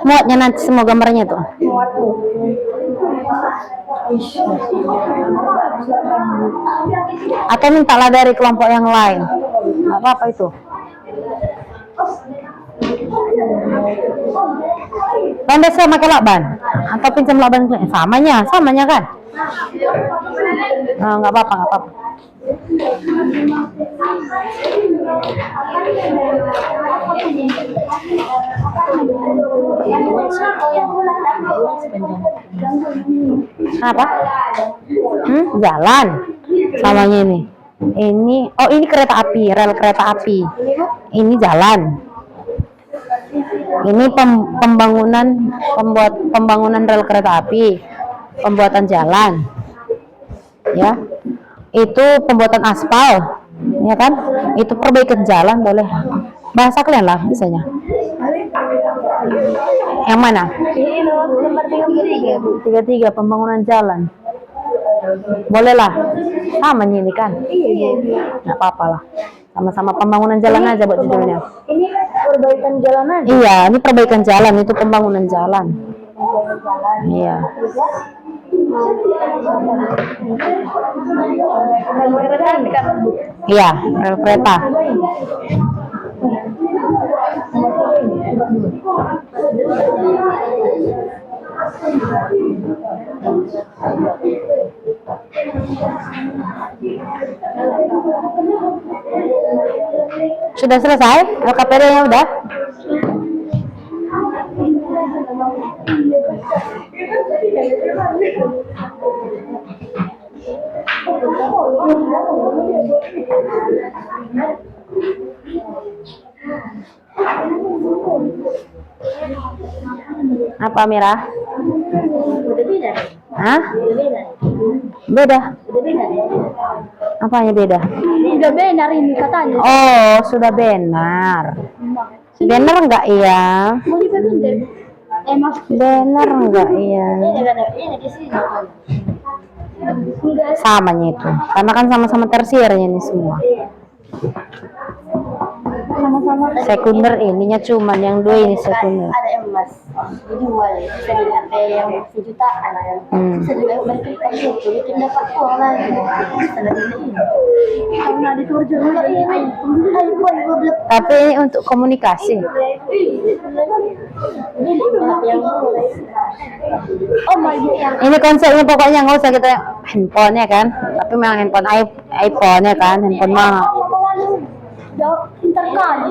Muatnya nanti semua gambarnya tuh. Atau mintalah dari kelompok yang lain. nggak apa-apa itu. Banda saya pakai lakban atau pinjam lakban samanya kan? Nggak apa-apa, nggak apa-apa. Apa? Jalan samanya ini. Ini kereta api, rel kereta api. Ini jalan. Ini pembangunan rel kereta api, pembuatan jalan. Ya. Itu pembuatan aspal, ya kan? Itu perbaikan jalan boleh. Bahasa kalian lah bisanya. Yang mana? 33 pembangunan jalan. Boleh lah. Sama ini kan? Nggak apa-apa lah. Sama-sama pembangunan jalan aja buat judulnya. Ini perbaikan jalanan. Iya, ini perbaikan jalan, itu pembangunan jalan. Iya. Iya, rel kereta. Sudah selesai? LKPD-nya udah? Apa Mira? Hah? Beda. Apanya beda? Udah benar ini katanya. Oh, sudah benar. Benar enggak iya? Mau dibener. Benar enggak iya? Samanya itu. Karena kan sama-sama tersiernya ini semua. Sama-sama. Sekunder ininya cuman yang dua ini sekunder. Ada emas dijual bisa dipakai yang sejutaan bisa juga balik itu bikin dapat uang lagi karena diturunkan dulu ini iPhone 12 Tapi ini untuk komunikasi. Ini konsepnya pokoknya nggak usah kita handphone ya kan, tapi memang handphone iPhone ya kan, handphone mah. Pintar kali.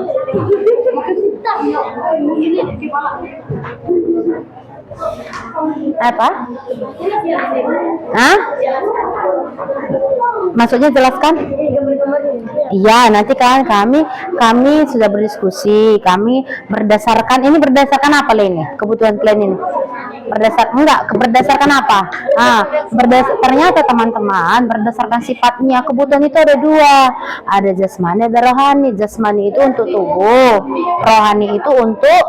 Apa? Hah? Maksudnya jelaskan? Iya, nanti kan kami sudah berdiskusi, kami berdasarkan apa ini? Kebutuhan kalian ini. Berdasarkan apa? Ternyata teman-teman berdasarkan sifatnya kebutuhan itu ada dua, ada jasmani, ada rohani. Jasmani itu untuk tubuh, rohani itu untuk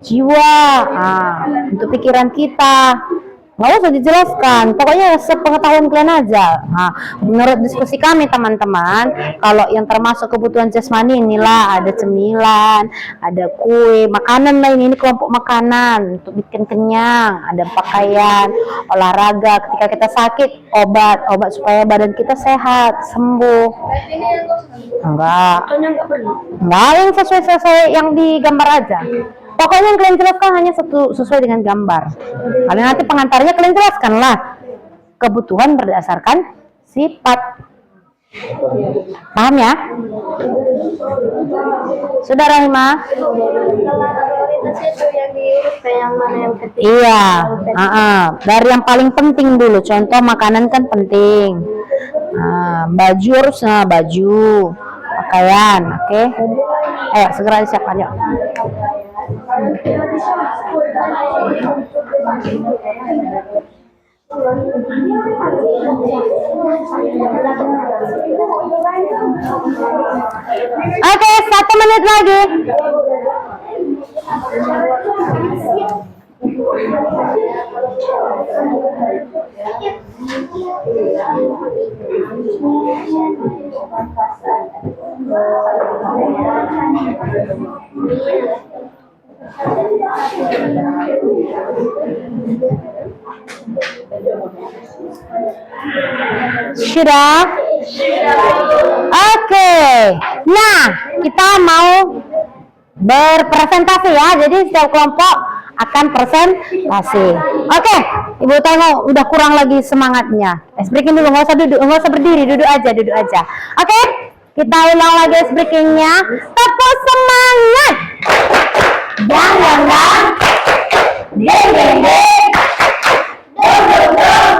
jiwa, untuk pikiran kita. Nggak usah dijelaskan, pokoknya sepengetahuan kalian aja. Menurut diskusi kami teman-teman, kalau yang termasuk kebutuhan jasmani inilah ada cemilan, ada kue, makanan lain, ini kelompok makanan untuk bikin kenyang, ada pakaian, olahraga, ketika kita sakit, obat supaya badan kita sehat, sembuh. Enggak yang sesuai yang digambar aja. Pokoknya yang kalian jelaskan hanya sesuai dengan gambar. Kalian nanti pengantarnya kalian jelaskanlah kebutuhan berdasarkan sifat. Paham ya? Sudah Rahima? Iya. Dari yang paling penting dulu. Contoh makanan kan penting. Baju harus baju, pakaian, oke? Ayo segera disiapkan yuk. Oke, 1 menit lagi. Sudah? Oke. Nah, kita mau berpresentasi ya. Jadi setiap kelompok akan presentasi. Oke, Ibu tengok udah kurang lagi semangatnya. Ice breaking dulu, nggak usah duduk, nggak usah berdiri, duduk aja. Oke, kita ulang lagi ice breakingnya. Tepuk semangat. Dang dang dang. Ding ding ding. Dum dum dum.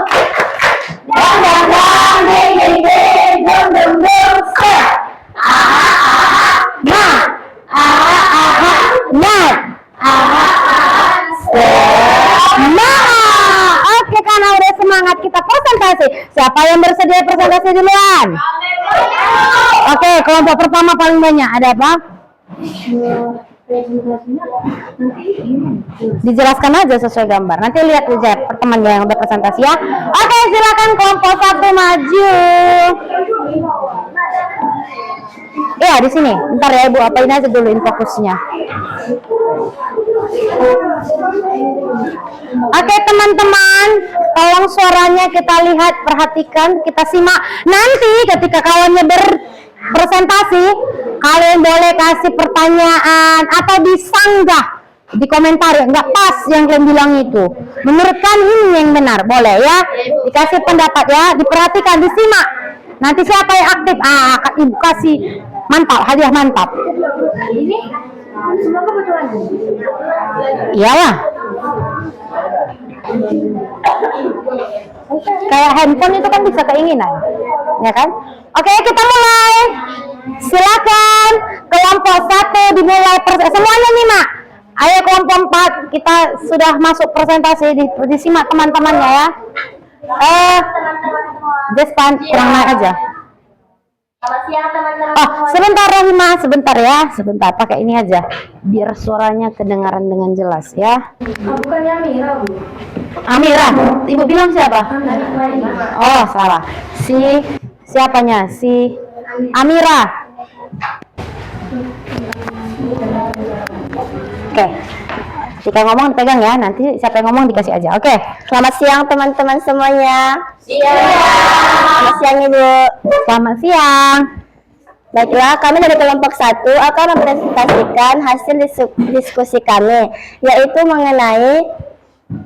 Dang dang dang. Ding ding ding. Dum dum dum. Set. Aha aha. Nah. Aha aha. Nah. Aha aha. Nah, oke, karena udah semangat kita presentasi. Siapa yang bersedia presentasi duluan? Oke, kelompok pertama paling banyak. Ada apa? Dijelaskan aja sesuai gambar. Nanti lihat aja temannya yang udah presentasi ya. Oke, silakan kelompok 1 maju. Iya, di sini. Ntar ya Ibu apain aja dulu fokusnya. Oke teman-teman, tolong suaranya kita lihat, perhatikan, kita simak. Nanti ketika kawannya berpresentasi, kalian boleh kasih pertanyaan atau disanggah di komentar, nggak pas yang kalian bilang itu. Menurut kalian ini yang benar, boleh ya? Dikasih pendapat ya, diperhatikan, disimak. Nanti siapa yang aktif? Ibu kasih mantap, hadiah mantap. Semua kebutuhan. Iyalah. Kayak handphone itu kan bisa keinginan, ya kan? Oke, kita mulai. Silakan kelompok 1 dimulai semuanya nih, Mak. Ayo kelompok 4, kita sudah masuk presentasi, disimak teman-temannya ya. Despan kurang naik aja. Selamat siang teman-teman. Sebentar Rahima, sebentar ya, sebentar, pakai ini aja biar suaranya kedengaran dengan jelas ya. Bukannya Amira, Bu. Amira, Ibu bilang siapa? Oh, salah. Siapanya? Si Amira. Oke. Jika ngomong dipegang ya, nanti siapa yang ngomong dikasih aja. Oke. Selamat siang teman-teman semuanya. Selamat siang Ibu. Selamat siang. Baiklah, kami dari kelompok 1 akan mempresentasikan hasil diskusi kami, yaitu mengenai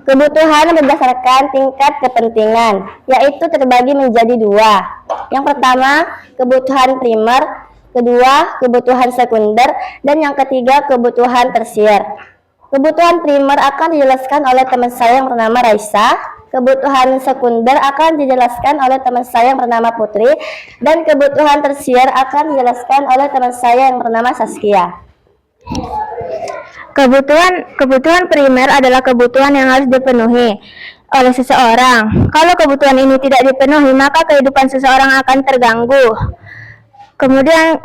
kebutuhan berdasarkan tingkat kepentingan, yaitu terbagi menjadi 2. Yang pertama, kebutuhan primer, kedua, kebutuhan sekunder, dan yang ketiga, kebutuhan tersier. Kebutuhan primer akan dijelaskan oleh teman saya yang bernama Raisa, kebutuhan sekunder akan dijelaskan oleh teman saya yang bernama Putri, dan kebutuhan tersier akan dijelaskan oleh teman saya yang bernama Saskia. Kebutuhan primer adalah kebutuhan yang harus dipenuhi oleh seseorang. Kalau kebutuhan ini tidak dipenuhi, maka kehidupan seseorang akan terganggu. Kemudian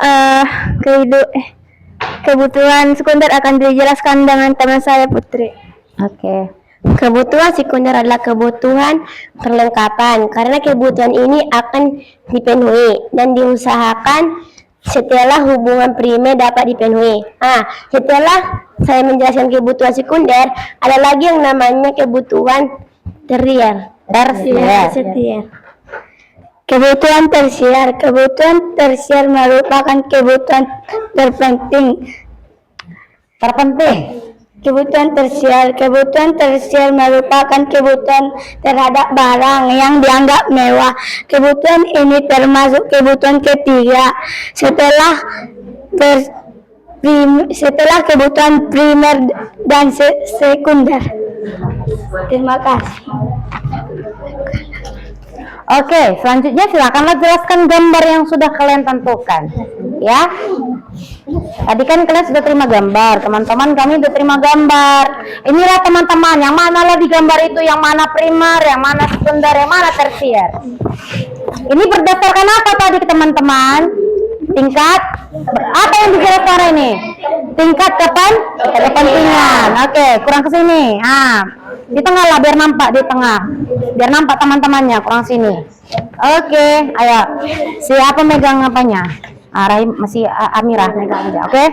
kebutuhan sekunder akan dijelaskan dengan teman saya Putri. Oke. Kebutuhan sekunder adalah kebutuhan perlengkapan, karena kebutuhan ini akan dipenuhi dan diusahakan setelah hubungan primer dapat dipenuhi. Setelah saya menjelaskan kebutuhan sekunder, ada lagi yang namanya kebutuhan tersier. Kebutuhan tersier merupakan kebutuhan terpenting. Kebutuhan tersier merupakan kebutuhan terhadap barang yang dianggap mewah. Kebutuhan ini termasuk kebutuhan ketiga setelah kebutuhan primer dan sekunder. Terima kasih. Oke, selanjutnya silakanlah jelaskan gambar yang sudah kalian tentukan, ya. Tadi kan kalian sudah terima gambar, teman-teman kami sudah terima gambar. Inilah teman-teman, yang mana lah di gambar itu, yang mana primer, yang mana sekunder, yang mana tersier. Ini berdasarkan apa tadi teman-teman? Tingkat apa yang dijelaskan ini? Tingkat kepentingan. Oke, kurang ke sini. Di tengah lah biar nampak, di tengah. Biar nampak teman-temannya, kurang sini. Oke, ayo. Siapa megang apanya? Rahim masih Amira megang aja. Oke.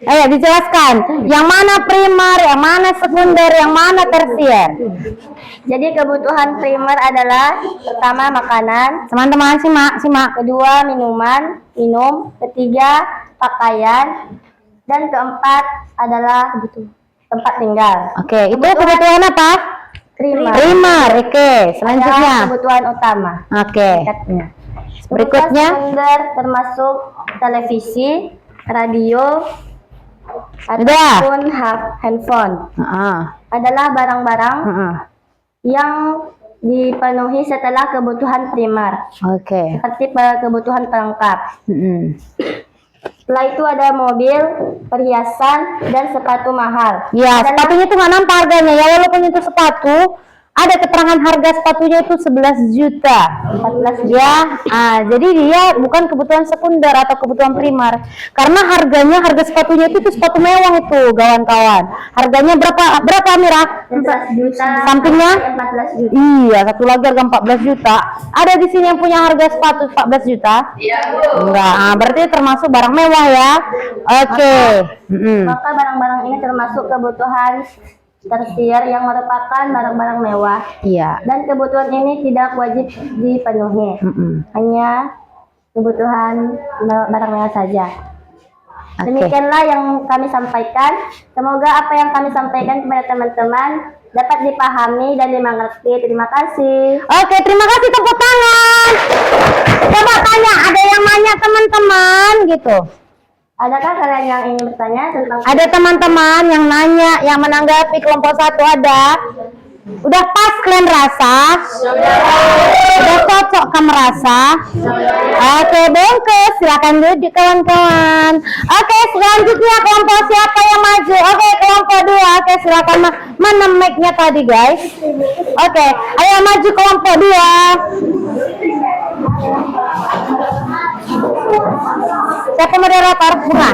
Ayo dijelaskan. Yang mana primer, yang mana sekunder, yang mana tersier. Jadi kebutuhan primer adalah pertama makanan, Teman-teman simak. kedua minum, ketiga pakaian, dan keempat adalah tempat tinggal. Oke, itu kebutuhan apa? Primer. Oke, selanjutnya. Adalah kebutuhan utama. Oke. Tingkatnya. Berikutnya. Kebutuhan sekunder termasuk televisi, radio, ataupun handphone. Adalah barang-barang yang dipenuhi setelah kebutuhan primer. Oke. Seperti kebutuhan pelengkap. Setelah itu ada mobil, perhiasan, dan sepatu mahal. Ya, sepatunya itu nggak nampak harganya ya, walaupun itu sepatu. Ada keterangan harga sepatunya itu 11 juta. 14 juta. Ya, jadi dia bukan kebutuhan sekunder atau kebutuhan primer. Karena harga sepatunya itu sepatu mewah itu, kawan-kawan. Harganya berapa Mira? 14 juta. Sampingnya? 14 juta. Iya, satu lagi harga 14 juta. Ada di sini yang punya harga sepatu 14 juta? Iya, Bu. Enggak, berarti termasuk barang mewah ya. Oke. Maka barang-barang ini termasuk kebutuhan tersier yang merupakan barang-barang mewah. Iya. Dan kebutuhan ini tidak wajib dipenuhi. Hanya kebutuhan barang mewah saja. Oke. Demikianlah yang kami sampaikan. Semoga apa yang kami sampaikan kepada teman-teman dapat dipahami dan dimengerti. Terima kasih. Oke, terima kasih, tepuk tangan. Coba tanya, ada yang nanya teman-teman gitu. Adakah kalian yang ingin bertanya tentang? Ada teman-teman yang nanya, yang menanggapi kelompok 1 ada. Udah pas kalian rasa? Udah cocok kamu rasa? Oke, bungkus. Silakan duduk kawan-kawan. Oke, selanjutnya kelompok siapa yang maju? Oke, kelompok 2. Oke, silakan. Mana mic-nya tadi, guys? Oke, ayo maju kelompok 2. Siapa moderator? Bunga.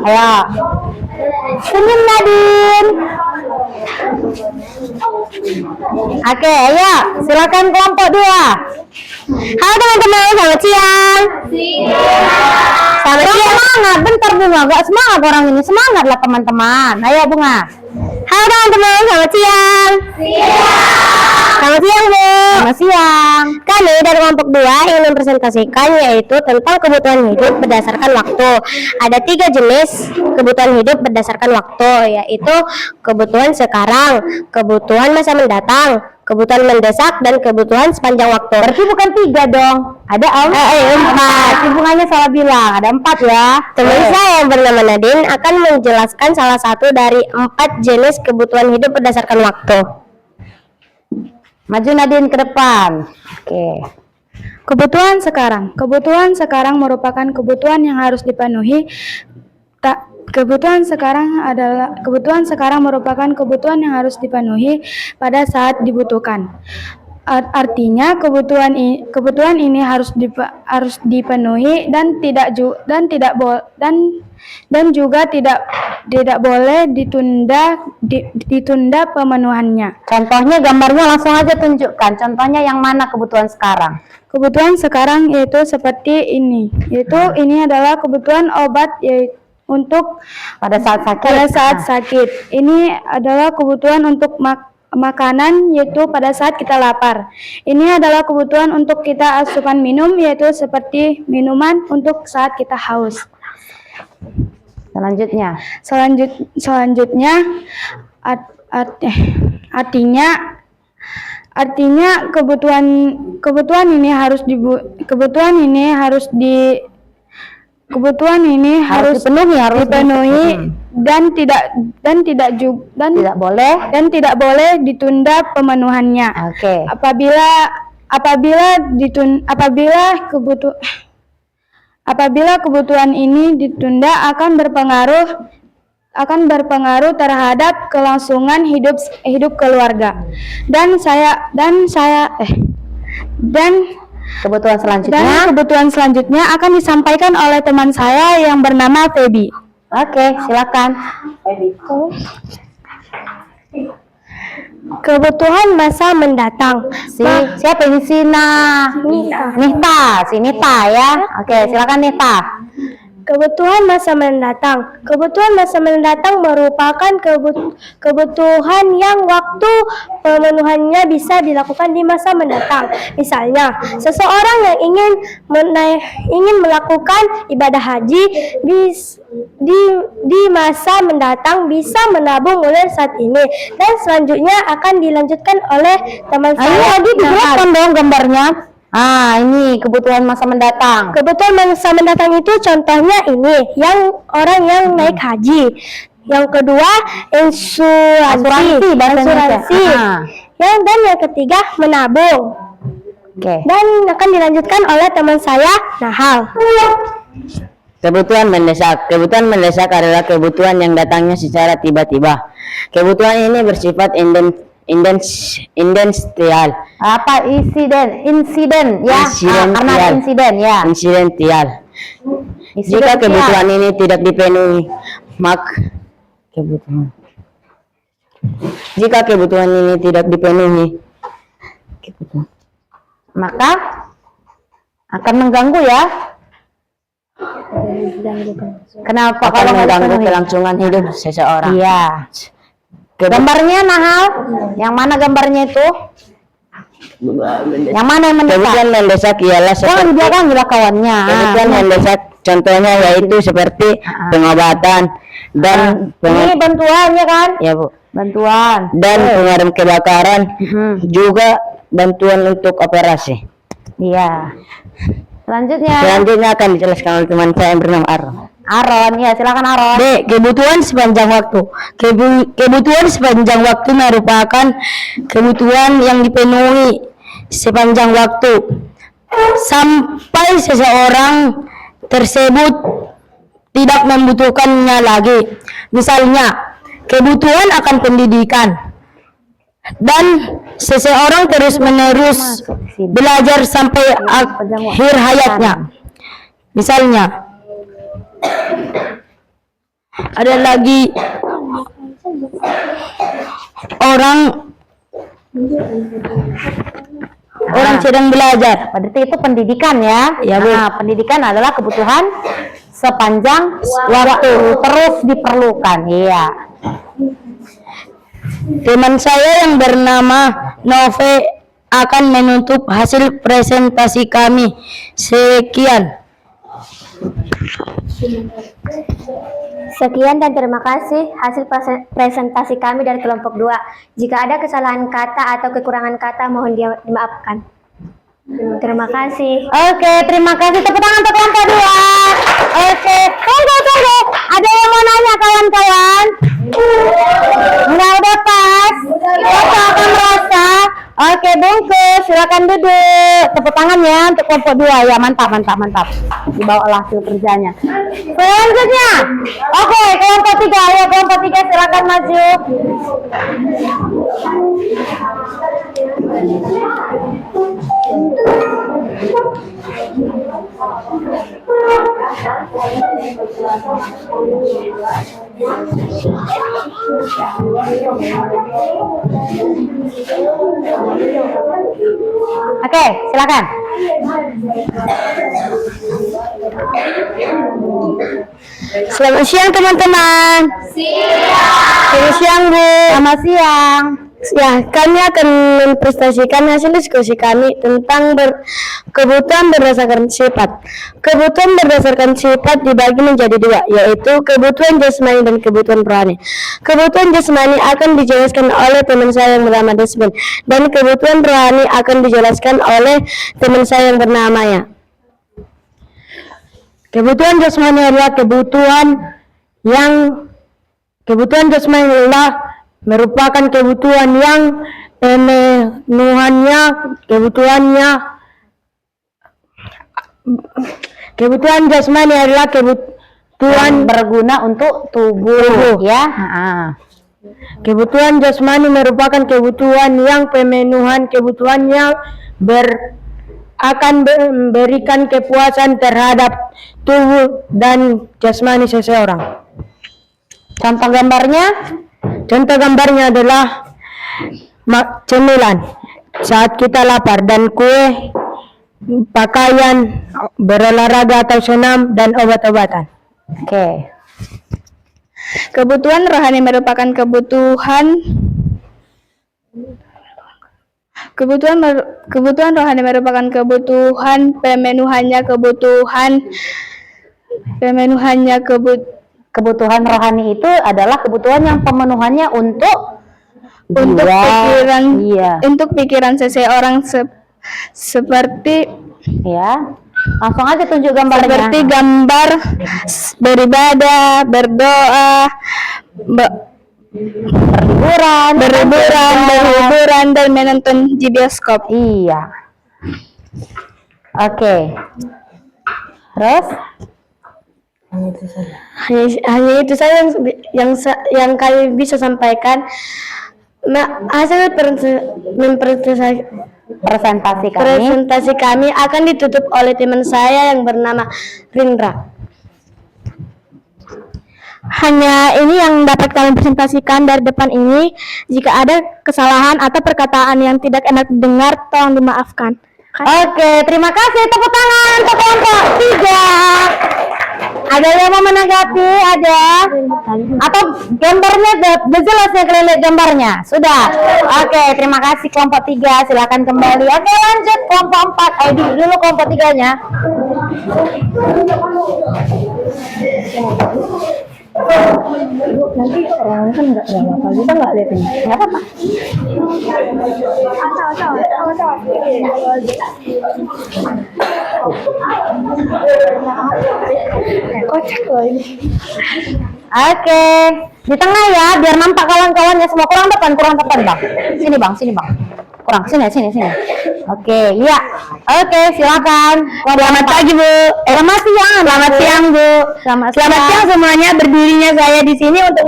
Ayo. Senyum Nadine. Oke, ayo. Silakan kelompok 2. Halo teman-teman, selamat siang. Selamat siang. Semangat, bentar Bunga. Gak semangat orang ini. Semangatlah teman-teman. Ayo Bunga. Halo teman-teman, selamat siang. Selamat siang, Bu. Selamat siang. Kami dari kelompok 2 ingin mempresentasikan yaitu tentang kebutuhan hidup berdasarkan waktu. Ada 3 jenis kebutuhan hidup berdasarkan waktu, yaitu kebutuhan sekarang, kebutuhan masa mendatang, kebutuhan mendesak, dan kebutuhan sepanjang waktu. Berarti bukan 3 dong. Ada 4. Hubungannya salah bilang. Ada 4 ya. Teman saya yang bernama Nadine akan menjelaskan salah satu dari 4 jenis kebutuhan hidup berdasarkan waktu. Maju Nadine ke depan. Oke. Kebutuhan sekarang. Kebutuhan sekarang merupakan kebutuhan yang harus dipenuhi. Kebutuhan sekarang merupakan kebutuhan yang harus dipenuhi pada saat dibutuhkan. Artinya kebutuhan ini harus dipenuhi dan juga tidak boleh ditunda pemenuhannya. Contohnya gambarnya langsung aja tunjukkan. Contohnya yang mana kebutuhan sekarang? Kebutuhan sekarang yaitu seperti ini. Ini adalah kebutuhan obat untuk Pada saat sakit. Ini adalah kebutuhan untuk makanan yaitu pada saat kita lapar. Ini adalah kebutuhan untuk kita asupan minum yaitu seperti minuman untuk saat kita haus. Selanjutnya. Artinya kebutuhan ini harus dipenuhi dan tidak boleh ditunda pemenuhannya. Oke. Apabila kebutuhan ini ditunda akan berpengaruh terhadap kelangsungan hidup keluarga. Dan kebutuhan selanjutnya akan disampaikan oleh teman saya yang bernama Feby. Oke, silakan. Kebutuhan masa mendatang. Siapa ini? Nihta ya. Oke, silakan Nihta. Kebutuhan masa mendatang. Kebutuhan masa mendatang merupakan kebutuhan yang waktu pemenuhannya bisa dilakukan di masa mendatang. Misalnya, seseorang yang ingin melakukan ibadah haji di masa mendatang bisa menabung mulai saat ini dan selanjutnya akan dilanjutkan oleh teman saya. Lagi dijelaskan dong gambarnya. Ini kebutuhan masa mendatang. Kebutuhan masa mendatang itu contohnya ini, yang orang yang naik haji. Yang kedua, asuransi. Dan yang ketiga, menabung. Oke. Dan akan dilanjutkan oleh teman saya, Nahal. Kebutuhan mendesak. Kebutuhan mendesak adalah kebutuhan yang datangnya secara tiba-tiba. Kebutuhan ini bersifat indensial. Apa insiden ya? Karena ada insiden ya. Insidensial. Jika kebutuhan ini tidak dipenuhi, maka akan mengganggu ya. Kenapa? akan mengganggu kelangsungan hidup seseorang. Iya. Gambarnya Nahal, yang mana gambarnya itu? Yang mana yang mendesak? Kebutuhan mendesak ialah Jangan di belakang kawannya. kebutuhan mendesak contohnya yaitu seperti pengobatan dan Ini bantuannya kan? ya Bu, Bantuan. dan pemadam kebakaran, juga bantuan untuk operasi. Iya. Selanjutnya. Selanjutnya akan dijelaskan oleh teman saya yang bernama Aron, ya silakan Aron. B. Kebutuhan sepanjang waktu. Kebutuhan sepanjang waktu merupakan kebutuhan yang dipenuhi sepanjang waktu sampai seseorang tersebut tidak membutuhkannya lagi. Misalnya, kebutuhan akan pendidikan dan seseorang terus-menerus belajar sampai akhir hayatnya. Misalnya, ada lagi orang sedang belajar. Berarti itu pendidikan ya. Ya, Bu. Nah, pendidikan adalah kebutuhan sepanjang waktu terus diperlukan. Iya. Teman saya yang bernama Nove akan menutup hasil presentasi kami. Sekian. Sekian dan terima kasih hasil presentasi kami dari kelompok 2. Jika ada kesalahan kata atau kekurangan kata mohon dimaafkan. Terima kasih. Oke, terima kasih. Tepuk tangan untuk kelompok 2. Oke, tunggu. Ada yang mau nanya kawan-kawan? Enggak, udah pas. Kita akan merasa. Oke, bungkus. Silakan duduk. Tepuk tangan ya untuk kelompok 2 ya. Mantap. Dibawalah hasil kerjanya. Selanjutnya. Oke, kelompok 3. Ya, kelompok 3 silakan maju. Oke, silakan. Selamat siang teman-teman. Selamat siang Bu. Selamat siang. Ya, kami akan mempresentasikan hasil diskusi kami tentang kebutuhan berdasarkan sifat. Kebutuhan berdasarkan sifat dibagi menjadi 2, yaitu kebutuhan jasmani dan kebutuhan rohani. Kebutuhan jasmani akan dijelaskan oleh teman saya yang bernama Desmond, dan kebutuhan rohani akan dijelaskan oleh teman saya yang bernama Maya. Kebutuhan jasmani adalah kebutuhan merupakan kebutuhan yang kebutuhan jasmani adalah kebutuhan Berguna untuk tubuh ya. Kebutuhan jasmani merupakan kebutuhan yang pemenuhan kebutuhannya akan memberikan kepuasan terhadap tubuh dan jasmani seseorang. Contoh gambarnya adalah cemilan saat kita lapar, dan kue, pakaian, berolahraga atau senam, dan obat-obatan. Oke. Kebutuhan rohani merupakan kebutuhan rohani merupakan kebutuhan Kebutuhan rohani itu adalah kebutuhan yang pemenuhannya untuk pikiran Iya. untuk pikiran seseorang seperti Ya. Langsung aja tunjuk gambarnya. seperti gambar beribadah, berdoa, berhiburan dan menonton di bioskop. Iya. Oke. Terus? Hanya itu saja yang kami bisa sampaikan. Hasil presentasi kami akan ditutup oleh teman saya yang bernama Rindra. Hanya ini yang dapat kami presentasikan dari depan ini. Jika ada kesalahan atau perkataan yang tidak enak didengar, tolong dimaafkan. Oke, terima kasih. Tepuk tangan untuk kelompok 3. Ada yang mau menanggapi? Ada? Atau gambarnya udah jelas ya, kalian lihat gambarnya? Sudah? Oke, terima kasih kelompok 3. Silakan kembali. Oke, lanjut kelompok 4. Ayo dulu kelompok 3-nya. Nanti orang kan nggak apa-apa, kita nggak lihat ini. Nggak apa-apa. Kocak loh ini. Oke, di tengah ya, biar nampak kawan-kawannya semua. Kurang depan bang. Sini bang. Kurang sini. Oke, iya. Oke, silakan. Selamat pagi Bu. Selamat siang Bu. Selamat siang semuanya. Berdirinya saya di sini untuk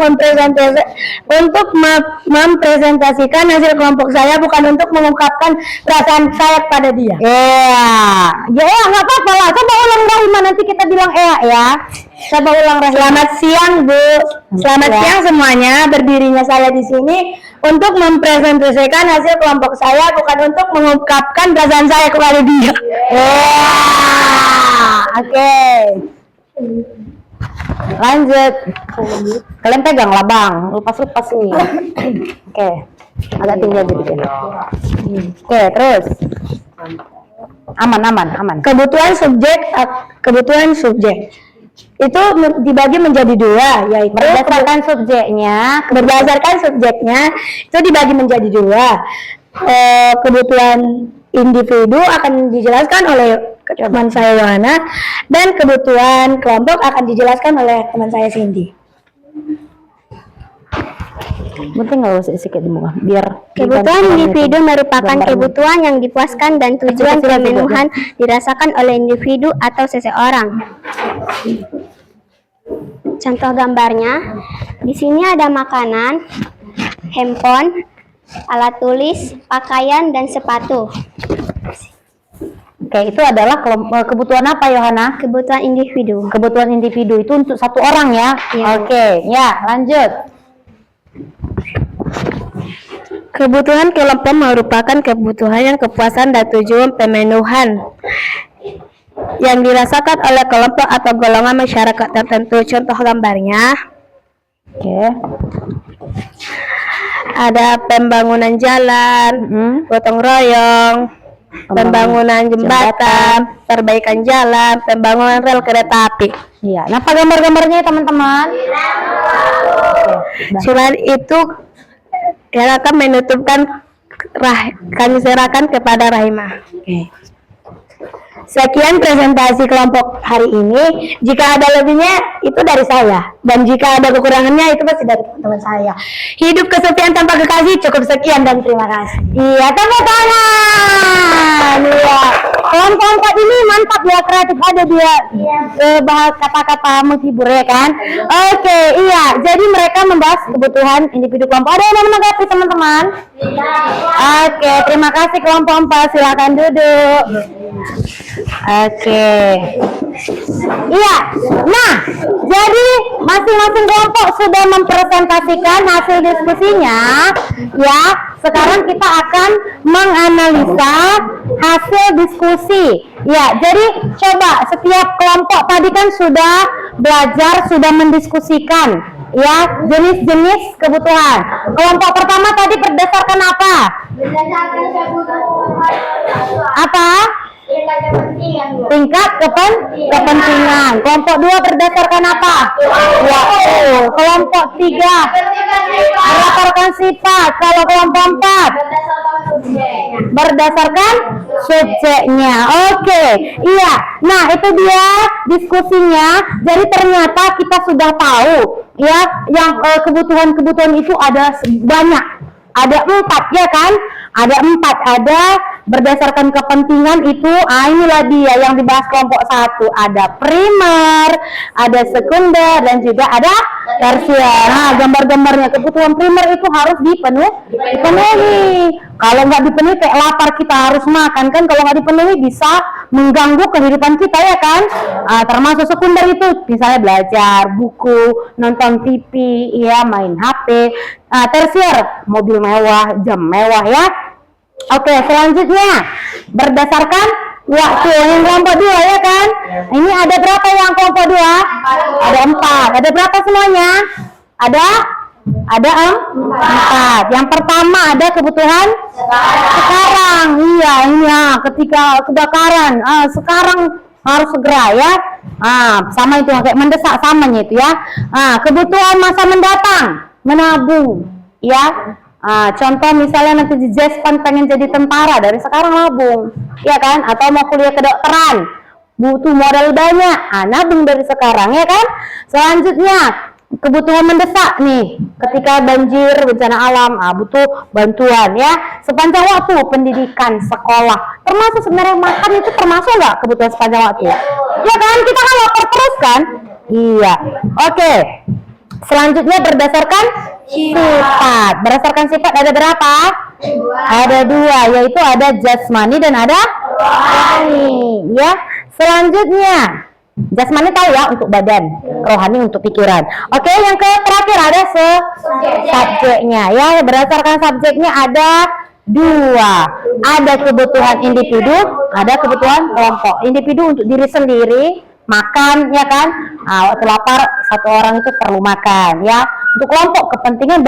mempresentasikan hasil kelompok saya, bukan untuk mengungkapkan perasaan saya kepada dia. Ya, nggak apa-apa lah. Coba ulang Rahima, nanti kita bilang ya. Coba ulang Rahima. Selamat siang Bu. Selamat siang semuanya. Berdirinya saya di sini untuk mempresentasikan hasil kelompok saya, bukan untuk mengungkapkan perasaan saya kepada dia. Oke. Lanjut. Kalian pegang lah bang, lepas ini. Oke. Agak tinggi aja dikit. Oke, terus. Aman. Kebutuhan subjek itu dibagi menjadi dua, yaitu Berdasarkan subjeknya itu dibagi menjadi dua. Kebutuhan individu akan dijelaskan oleh teman saya Yohana, dan kebutuhan kelompok akan dijelaskan oleh teman saya Cindy. penting nggak usah sedikit di muka biar Kebutuhan individu merupakan kebutuhan yang dipuaskan dan tujuan pemenuhan dirasakan oleh individu atau seseorang. Contoh gambarnya, di sini ada makanan, handphone, alat tulis, pakaian, dan sepatu. Oke, itu adalah kebutuhan apa, Yohana? Kebutuhan individu. Kebutuhan individu itu untuk satu orang ya? Iya. Oke, ya lanjut. Kebutuhan kelompok merupakan kebutuhan yang kepuasan dan tujuan pemenuhan yang dirasakan oleh kelompok atau golongan masyarakat tertentu. Contoh gambarnya, Oke. ada pembangunan jalan, gotong royong, pembangunan jembatan, perbaikan jalan, pembangunan rel kereta api. Iya. Nah, apa gambar-gambarnya teman-teman? Selain itu, yang akan menutupkan kami serahkan kepada Rahima. Oke. Sekian presentasi kelompok hari ini. Jika ada lebihnya itu dari saya, dan jika ada kekurangannya itu pasti dari teman-teman saya. Hidup kesepian tanpa kekasih. Cukup sekian dan terima kasih. Iya, tepuk tangan. Iya. Kelompok ini mantap ya, kreatif ada dia. Bahas kata-kata menghibur ya kan. Oke, iya. Jadi mereka membahas kebutuhan individu kelompok. Ada yang mau menanggapi teman-teman? Oke, terima kasih kelompok 4. Silakan duduk. Oke. Iya. Nah, jadi masing-masing kelompok sudah mempresentasikan hasil diskusinya. Ya, sekarang kita akan menganalisa hasil diskusi. Ya, jadi coba setiap kelompok tadi kan sudah belajar, sudah mendiskusikan ya jenis-jenis kebutuhan. Kelompok pertama tadi berdasarkan apa? Berdasarkan kebutuhan Apa? tingkat kepentingan. Tingkat kepentingan. Kelompok 2 berdasarkan apa? Waktu. Kelompok 3 berdasarkan sifat. Kalau kelompok 4 Berdasarkan subjek. berdasarkan subjeknya. Oke, iya. Nah, itu dia diskusinya. Jadi ternyata kita sudah tahu ya yang kebutuhan-kebutuhan itu ada banyak. Ada 4 ya kan? Ada 4. Ada berdasarkan kepentingan itu, inilah dia yang dibahas kelompok 1. Ada primer, ada sekunder, dan juga ada tersier. Nah, gambar-gambarnya kebutuhan primer itu harus dipenuhi. Kalau nggak dipenuhi kayak lapar, kita harus makan kan. Kalau nggak dipenuhi bisa mengganggu kehidupan kita ya kan. Termasuk sekunder itu misalnya belajar, buku, nonton TV, ya main HP. Tersier, mobil mewah, jam mewah ya. Oke, selanjutnya berdasarkan waktu yang kelompok 2 ya kan. Ini ada berapa yang kelompok 2? Ada 4. Ada berapa semuanya? Ada 4. Yang pertama ada kebutuhan sekarang. Iya, ini ya, ketika kebakaran. Sekarang harus segera ya. Sama itu kayak mendesak samanya itu ya. Kebutuhan masa mendatang, menabung ya. Contoh misalnya nanti di Jespan pengen jadi tentara, dari sekarang nabung ya kan, atau mau kuliah kedokteran butuh modal banyak, nabung dari sekarang ya kan. Selanjutnya kebutuhan mendesak nih, ketika banjir, bencana alam, butuh bantuan ya. Sepanjang waktu pendidikan, sekolah, termasuk sebenarnya makan itu termasuk nggak kebutuhan sepanjang waktu ya kan, kita kan lapar terus kan. Iya, oke. Selanjutnya berdasarkan sifat. Berdasarkan sifat ada berapa? Ada 2, yaitu ada jasmani dan ada rohani ya. Selanjutnya jasmani tahu ya untuk badan, rohani untuk pikiran. Oke, yang terakhir ada subjeknya ya. Berdasarkan subjeknya ada 2. Ada kebutuhan individu, ada kebutuhan kelompok. Individu untuk diri sendiri, makan ya kan. Waktu lapar satu orang itu perlu makan ya. Untuk kelompok kepentingan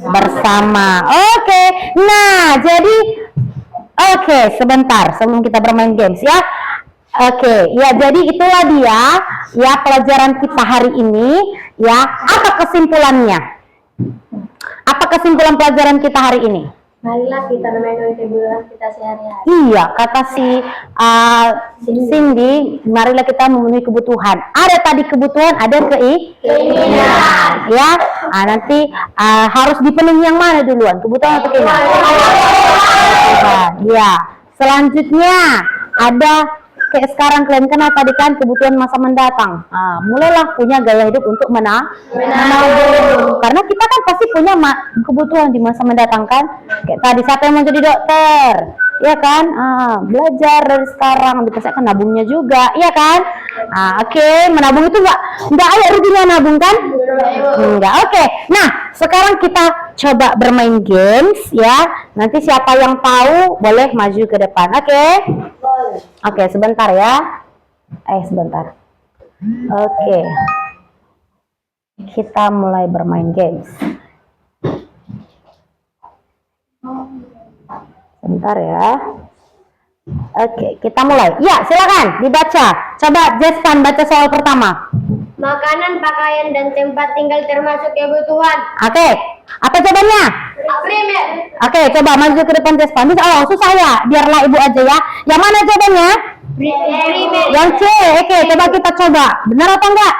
bersama. Oke. Nah, jadi sebentar sebelum kita bermain games ya. Oke, ya jadi itulah dia ya pelajaran kita hari ini ya. Apa kesimpulannya? Apa kesimpulan pelajaran kita hari ini? Marilah kita memenuhi kebutuhan kita sehari-hari. Iya, kata si Cindy, marilah kita memenuhi kebutuhan. Ada tadi kebutuhan, ada keinginan. Ya, nanti harus dipenuhi yang mana duluan? Kebutuhan atau keinginan? Kebutuhan. Ya, selanjutnya ada kayak sekarang kalian kenal tadi kan kebutuhan masa mendatang. Mulailah punya gaya hidup untuk menabung. Karena kita kan pasti punya kebutuhan di masa mendatang kan. Kayak tadi siapa yang mau jadi dokter, ya kan? Belajar dari sekarang, dipersiapkan nabungnya juga, ya kan? Oke, menabung itu nggak ada ruginya nabung kan? Enggak. Oke. Nah, sekarang kita coba bermain games ya. Nanti siapa yang tahu boleh maju ke depan. Oke, sebentar ya. Sebentar. Oke. Kita mulai bermain games. Sebentar ya. Oke, kita mulai. Ya, silakan dibaca. Coba Jespan baca soal pertama. Makanan, pakaian, dan tempat tinggal termasuk kebutuhan. Oke. Apa jawabannya? Primer. Oke, coba maju ke depan Jespan. Susah ya. Biarlah ibu aja ya. Yang mana jawabannya? Primer. Yang C. Oke, coba kita coba. Benar atau enggak?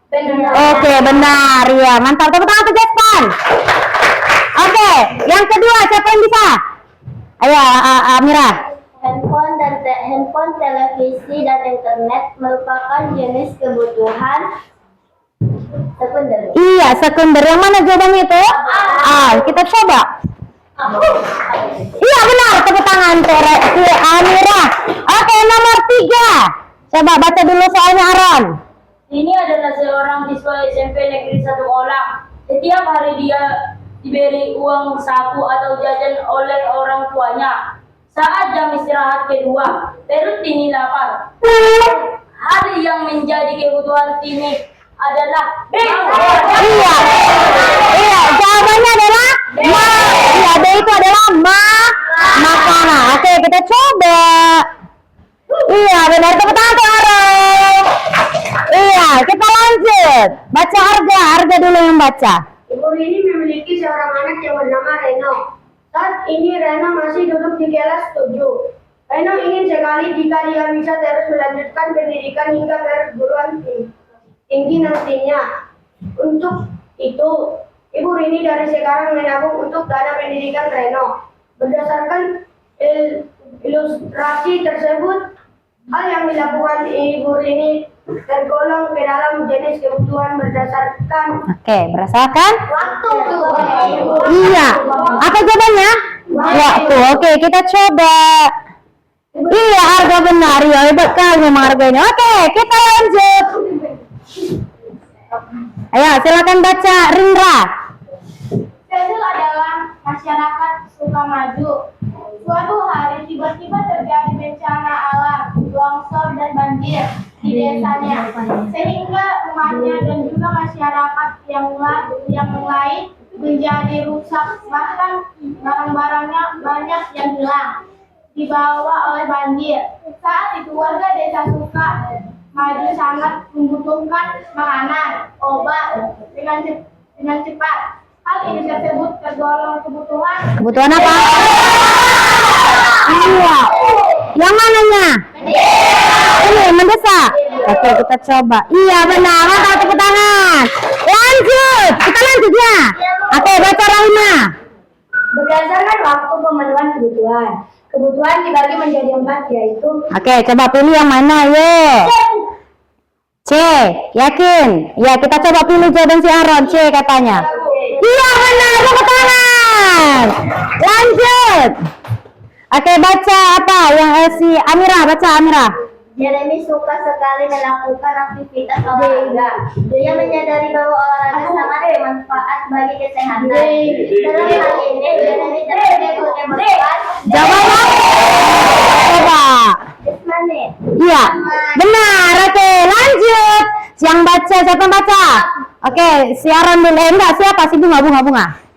Benar. Oke, benar ya. Mantap. Tepuk tangan untuk Jespan. Oke, yang kedua siapa yang bisa? Ayo, Amira. Handphone, televisi, dan internet merupakan jenis kebutuhan sekunder. Iya, sekunder. Yang mana jawabannya itu? Kita coba. Iya, benar. Tepuk tangan untuk Amira. Oke, nomor 3. Coba baca dulu soalnya, Aron. Ini adalah seorang siswa SMP negeri 1 Olang. Setiap hari dia diberi uang saku atau jajan oleh orang tuanya. Saat jam istirahat kedua, perut Tini lapar. Hal yang menjadi kebutuhan Tini adalah B. Iya. Iya, jawabannya adalah ma. Iya, B itu adalah makanan. Oke, kita coba. Iya, benar, tepuk tangan untuk Arong. Iya, kita lanjut. Baca harga dulu yang baca. Ibu Rini memiliki seorang anak yang bernama Reno. Saat ini Reno masih duduk di kelas 7. Reno ingin sekali jika dia bisa terus melanjutkan pendidikan hingga perguruan tinggi nantinya. Untuk itu, Ibu Rini dari sekarang menabung untuk dana pendidikan Reno. Berdasarkan ilustrasi tersebut, hal yang dilakukan Ibu Rini tergolong ke dalam jenis kebutuhan berdasarkan Oke, berdasarkan? waktu. Iya. Apa jawabannya? Waktu. Oke, kita coba. Iya, harga benar. Ya, hebat kali memang harganya. Oke, kita lanjut. Ayo, silakan baca, Rindra. Schedule adalah masyarakat suka maju. Suatu hari tiba-tiba terjadi bencana alam, longsor dan banjir di desanya, sehingga rumahnya dan juga masyarakat yang lain menjadi rusak, bahkan barang-barangnya banyak yang hilang dibawa oleh banjir. Saat itu warga desa suka maju sangat membutuhkan makanan, obat dengan cepat. Hal ini tersebut tergolong kebutuhan. Kebutuhan apa? Iya. Yang mananya? Ini mendesak. Oke, kita coba. Iya, benar. Maka tepuk tangan. Lanjut. Kita lanjut ya. Oke, baca Rahima. Berdasarkan waktu pemenuhan kebutuhan dibagi menjadi 4, yaitu Oke, coba pilih yang mana, ye. C, yakin? Ya, kita coba pilih jawaban si Aaron. C katanya. Iya, benar. Tepuk tangan. Lanjut. Oke, baca apa yang si Amira, baca Amira. Jeremy suka sekali melakukan aktivitas olahraga. Dia menyadari bahwa olahraga sangat bermanfaat bagi kesehatan. Dalam hal ini, Jeremy terpilih untuk berperan Jawabannya? Coba. jasmani. Iya, benar. Oke, lanjut. Yang baca, siapa yang baca? Oke, si Aaron dulu. Enggak, siapa? Si bunga.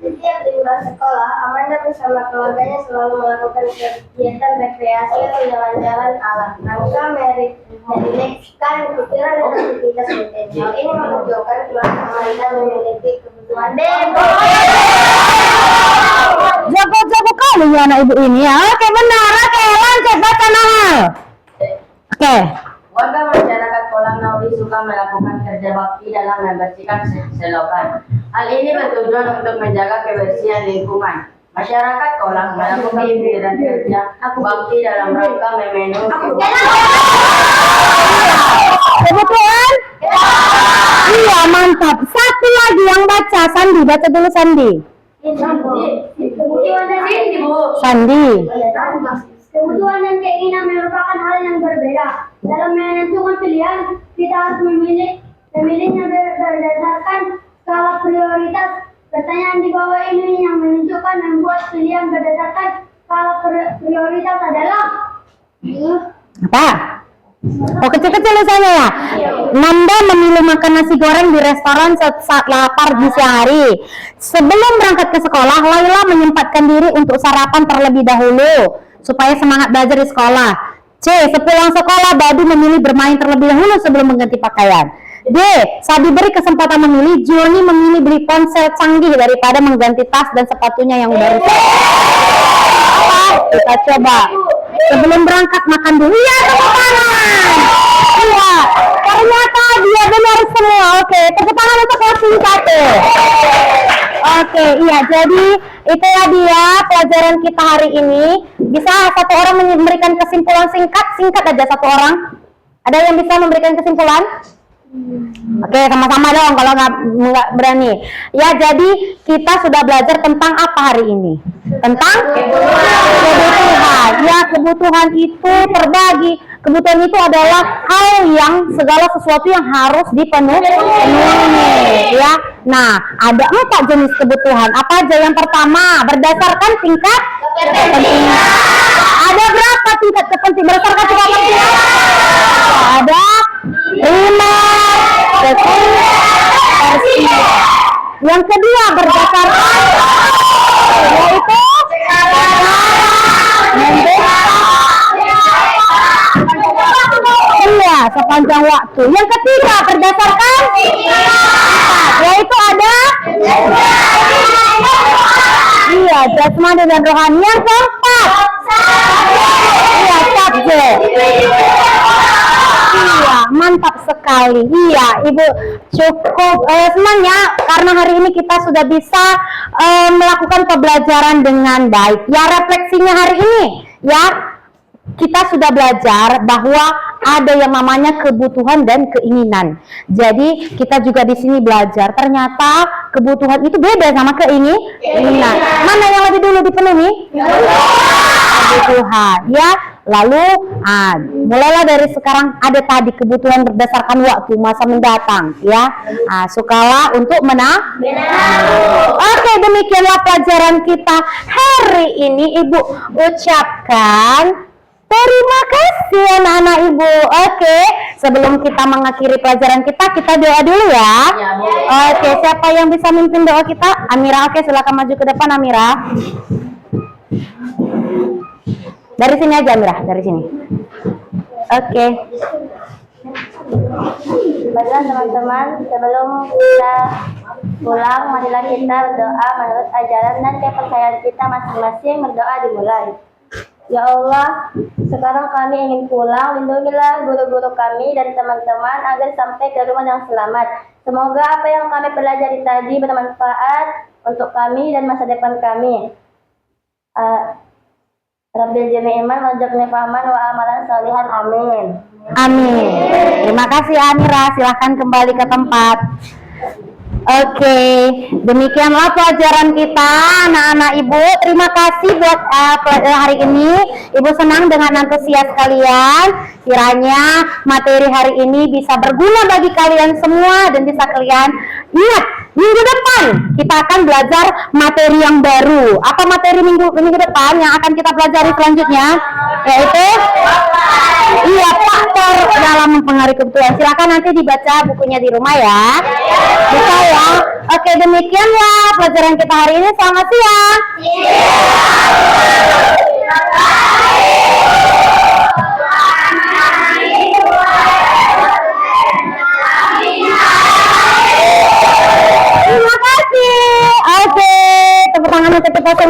Setiap liburan sekolah, Amanda bersama keluarganya selalu melakukan kegiatan rekreasi atau jalan-jalan alam. Rangka merefleksikan pikiran dan aktivitas rutin. Hal ini menunjukkan keluarga Amanda memiliki kebutuhan Jago-jago kali ya anak ibu ini ya. Oke, benar. Oke, lanjut baca Nahal. Oke. Warga masyarakat Kolam Nauli suka melakukan kerja bakti dalam membersihkan selokan. Hal ini bertujuan untuk menjaga kebersihan lingkungan. Masyarakat Kolam melakukan kegiatan kerja bakti dalam rangka memenuhi Kebetulan? Iya, mantap. Satu lagi yang baca, Sandi. Baca dulu Sandi. kebutuhan dan Sandi. Kebutuhan dan keinginan merupakan hal yang berbeda. Dalam menentukan pilihan, kita harus memilihnya berdasarkan skala prioritas. Pertanyaan di bawah ini yang menentukan membuat pilihan berdasarkan skala prioritas adalah Apa? Oh, kecil-kecil misalnya ya. Nanda memilih makan nasi goreng di restoran saat lapar di siang hari. Sebelum berangkat ke sekolah, Laila menyempatkan diri untuk sarapan terlebih dahulu supaya semangat belajar di sekolah. C. Sepulang sekolah, Badu memilih bermain terlebih dahulu sebelum mengganti pakaian. D. Saat diberi kesempatan memilih, Joni memilih beli ponsel canggih daripada mengganti tas dan sepatunya yang baru. Apa? Kita coba. Sebelum berangkat makan dulu ya, tepuk tangan. Iya, ternyata dia benar semua. Oke, tepuk tangan untuk kelas 1. Oke, iya, jadi itulah dia pelajaran kita hari ini. Bisa satu orang memberikan kesimpulan singkat aja satu orang. Ada yang bisa memberikan kesimpulan? Oke, sama-sama dong kalau nggak berani. Ya, jadi kita sudah belajar tentang apa hari ini? Tentang kebutuhan. Ya, kebutuhan itu terbagi. Kebutuhan itu adalah hal yang segala sesuatu yang harus dipenuhi. Ya, nah ada 4 jenis kebutuhan. Apa aja? Yang pertama, berdasarkan tingkat kepentingan. Ada berapa tingkat kepentingan berdasarkan tingkat kepentingan? Ada 5, 10, yang kedua berdasarkan yaitu iya sepanjang waktu. Yang ketiga berdasarkan yaitu ada iya jasmani dan rohani. Yang keempat iya subjek. Iya, mantap sekali. Iya, Ibu cukup senang ya karena hari ini kita sudah bisa melakukan pembelajaran dengan baik. Ya, refleksinya hari ini ya kita sudah belajar bahwa ada yang namanya kebutuhan dan keinginan. Jadi kita juga di sini belajar ternyata kebutuhan itu beda sama keinginan. Mana yang lebih dulu dipenuhi? Kebutuhan ya. Lalu mulailah dari sekarang ada tadi kebutuhan berdasarkan waktu masa mendatang ya. Sukalah untuk menang. Oke, demikianlah pelajaran kita hari ini. Ibu ucapkan terima kasih anak-anak Ibu. Oke, sebelum kita mengakhiri pelajaran kita doa dulu ya. Oke, siapa yang bisa mimpin doa kita? Amira, oke silakan maju ke depan Amira. Dari sini aja Amira, dari sini. Oke. Baiklah teman-teman, sebelum kita pulang, marilah kita berdoa menurut ajaran dan kepercayaan kita masing-masing. Berdoa dimulai. Ya Allah, sekarang kami ingin pulang, lindungilah guru-guru kami dan teman-teman agar sampai ke rumah dengan selamat. Semoga apa yang kami pelajari tadi bermanfaat untuk kami dan masa depan kami. Rabbil jami'iman wajabni fahman wa amalan salihan. Amin. Amin. Terima kasih Amira, silahkan kembali ke tempat. Oke, demikianlah pelajaran kita anak-anak Ibu. Terima kasih buat hari ini. Ibu senang dengan antusias kalian. Kiranya materi hari ini bisa berguna bagi kalian semua dan bisa kalian ingat. Minggu depan kita akan belajar materi yang baru. Apa materi minggu depan yang akan kita pelajari selanjutnya? Yaitu faktor dalam mempengaruhi kebutuhan. Silakan nanti dibaca bukunya di rumah ya. Bisa ya. Oke, demikianlah pelajaran kita hari ini. Selamat siang. Terima kasih. Oke, tepuk tangan untuk kita semua.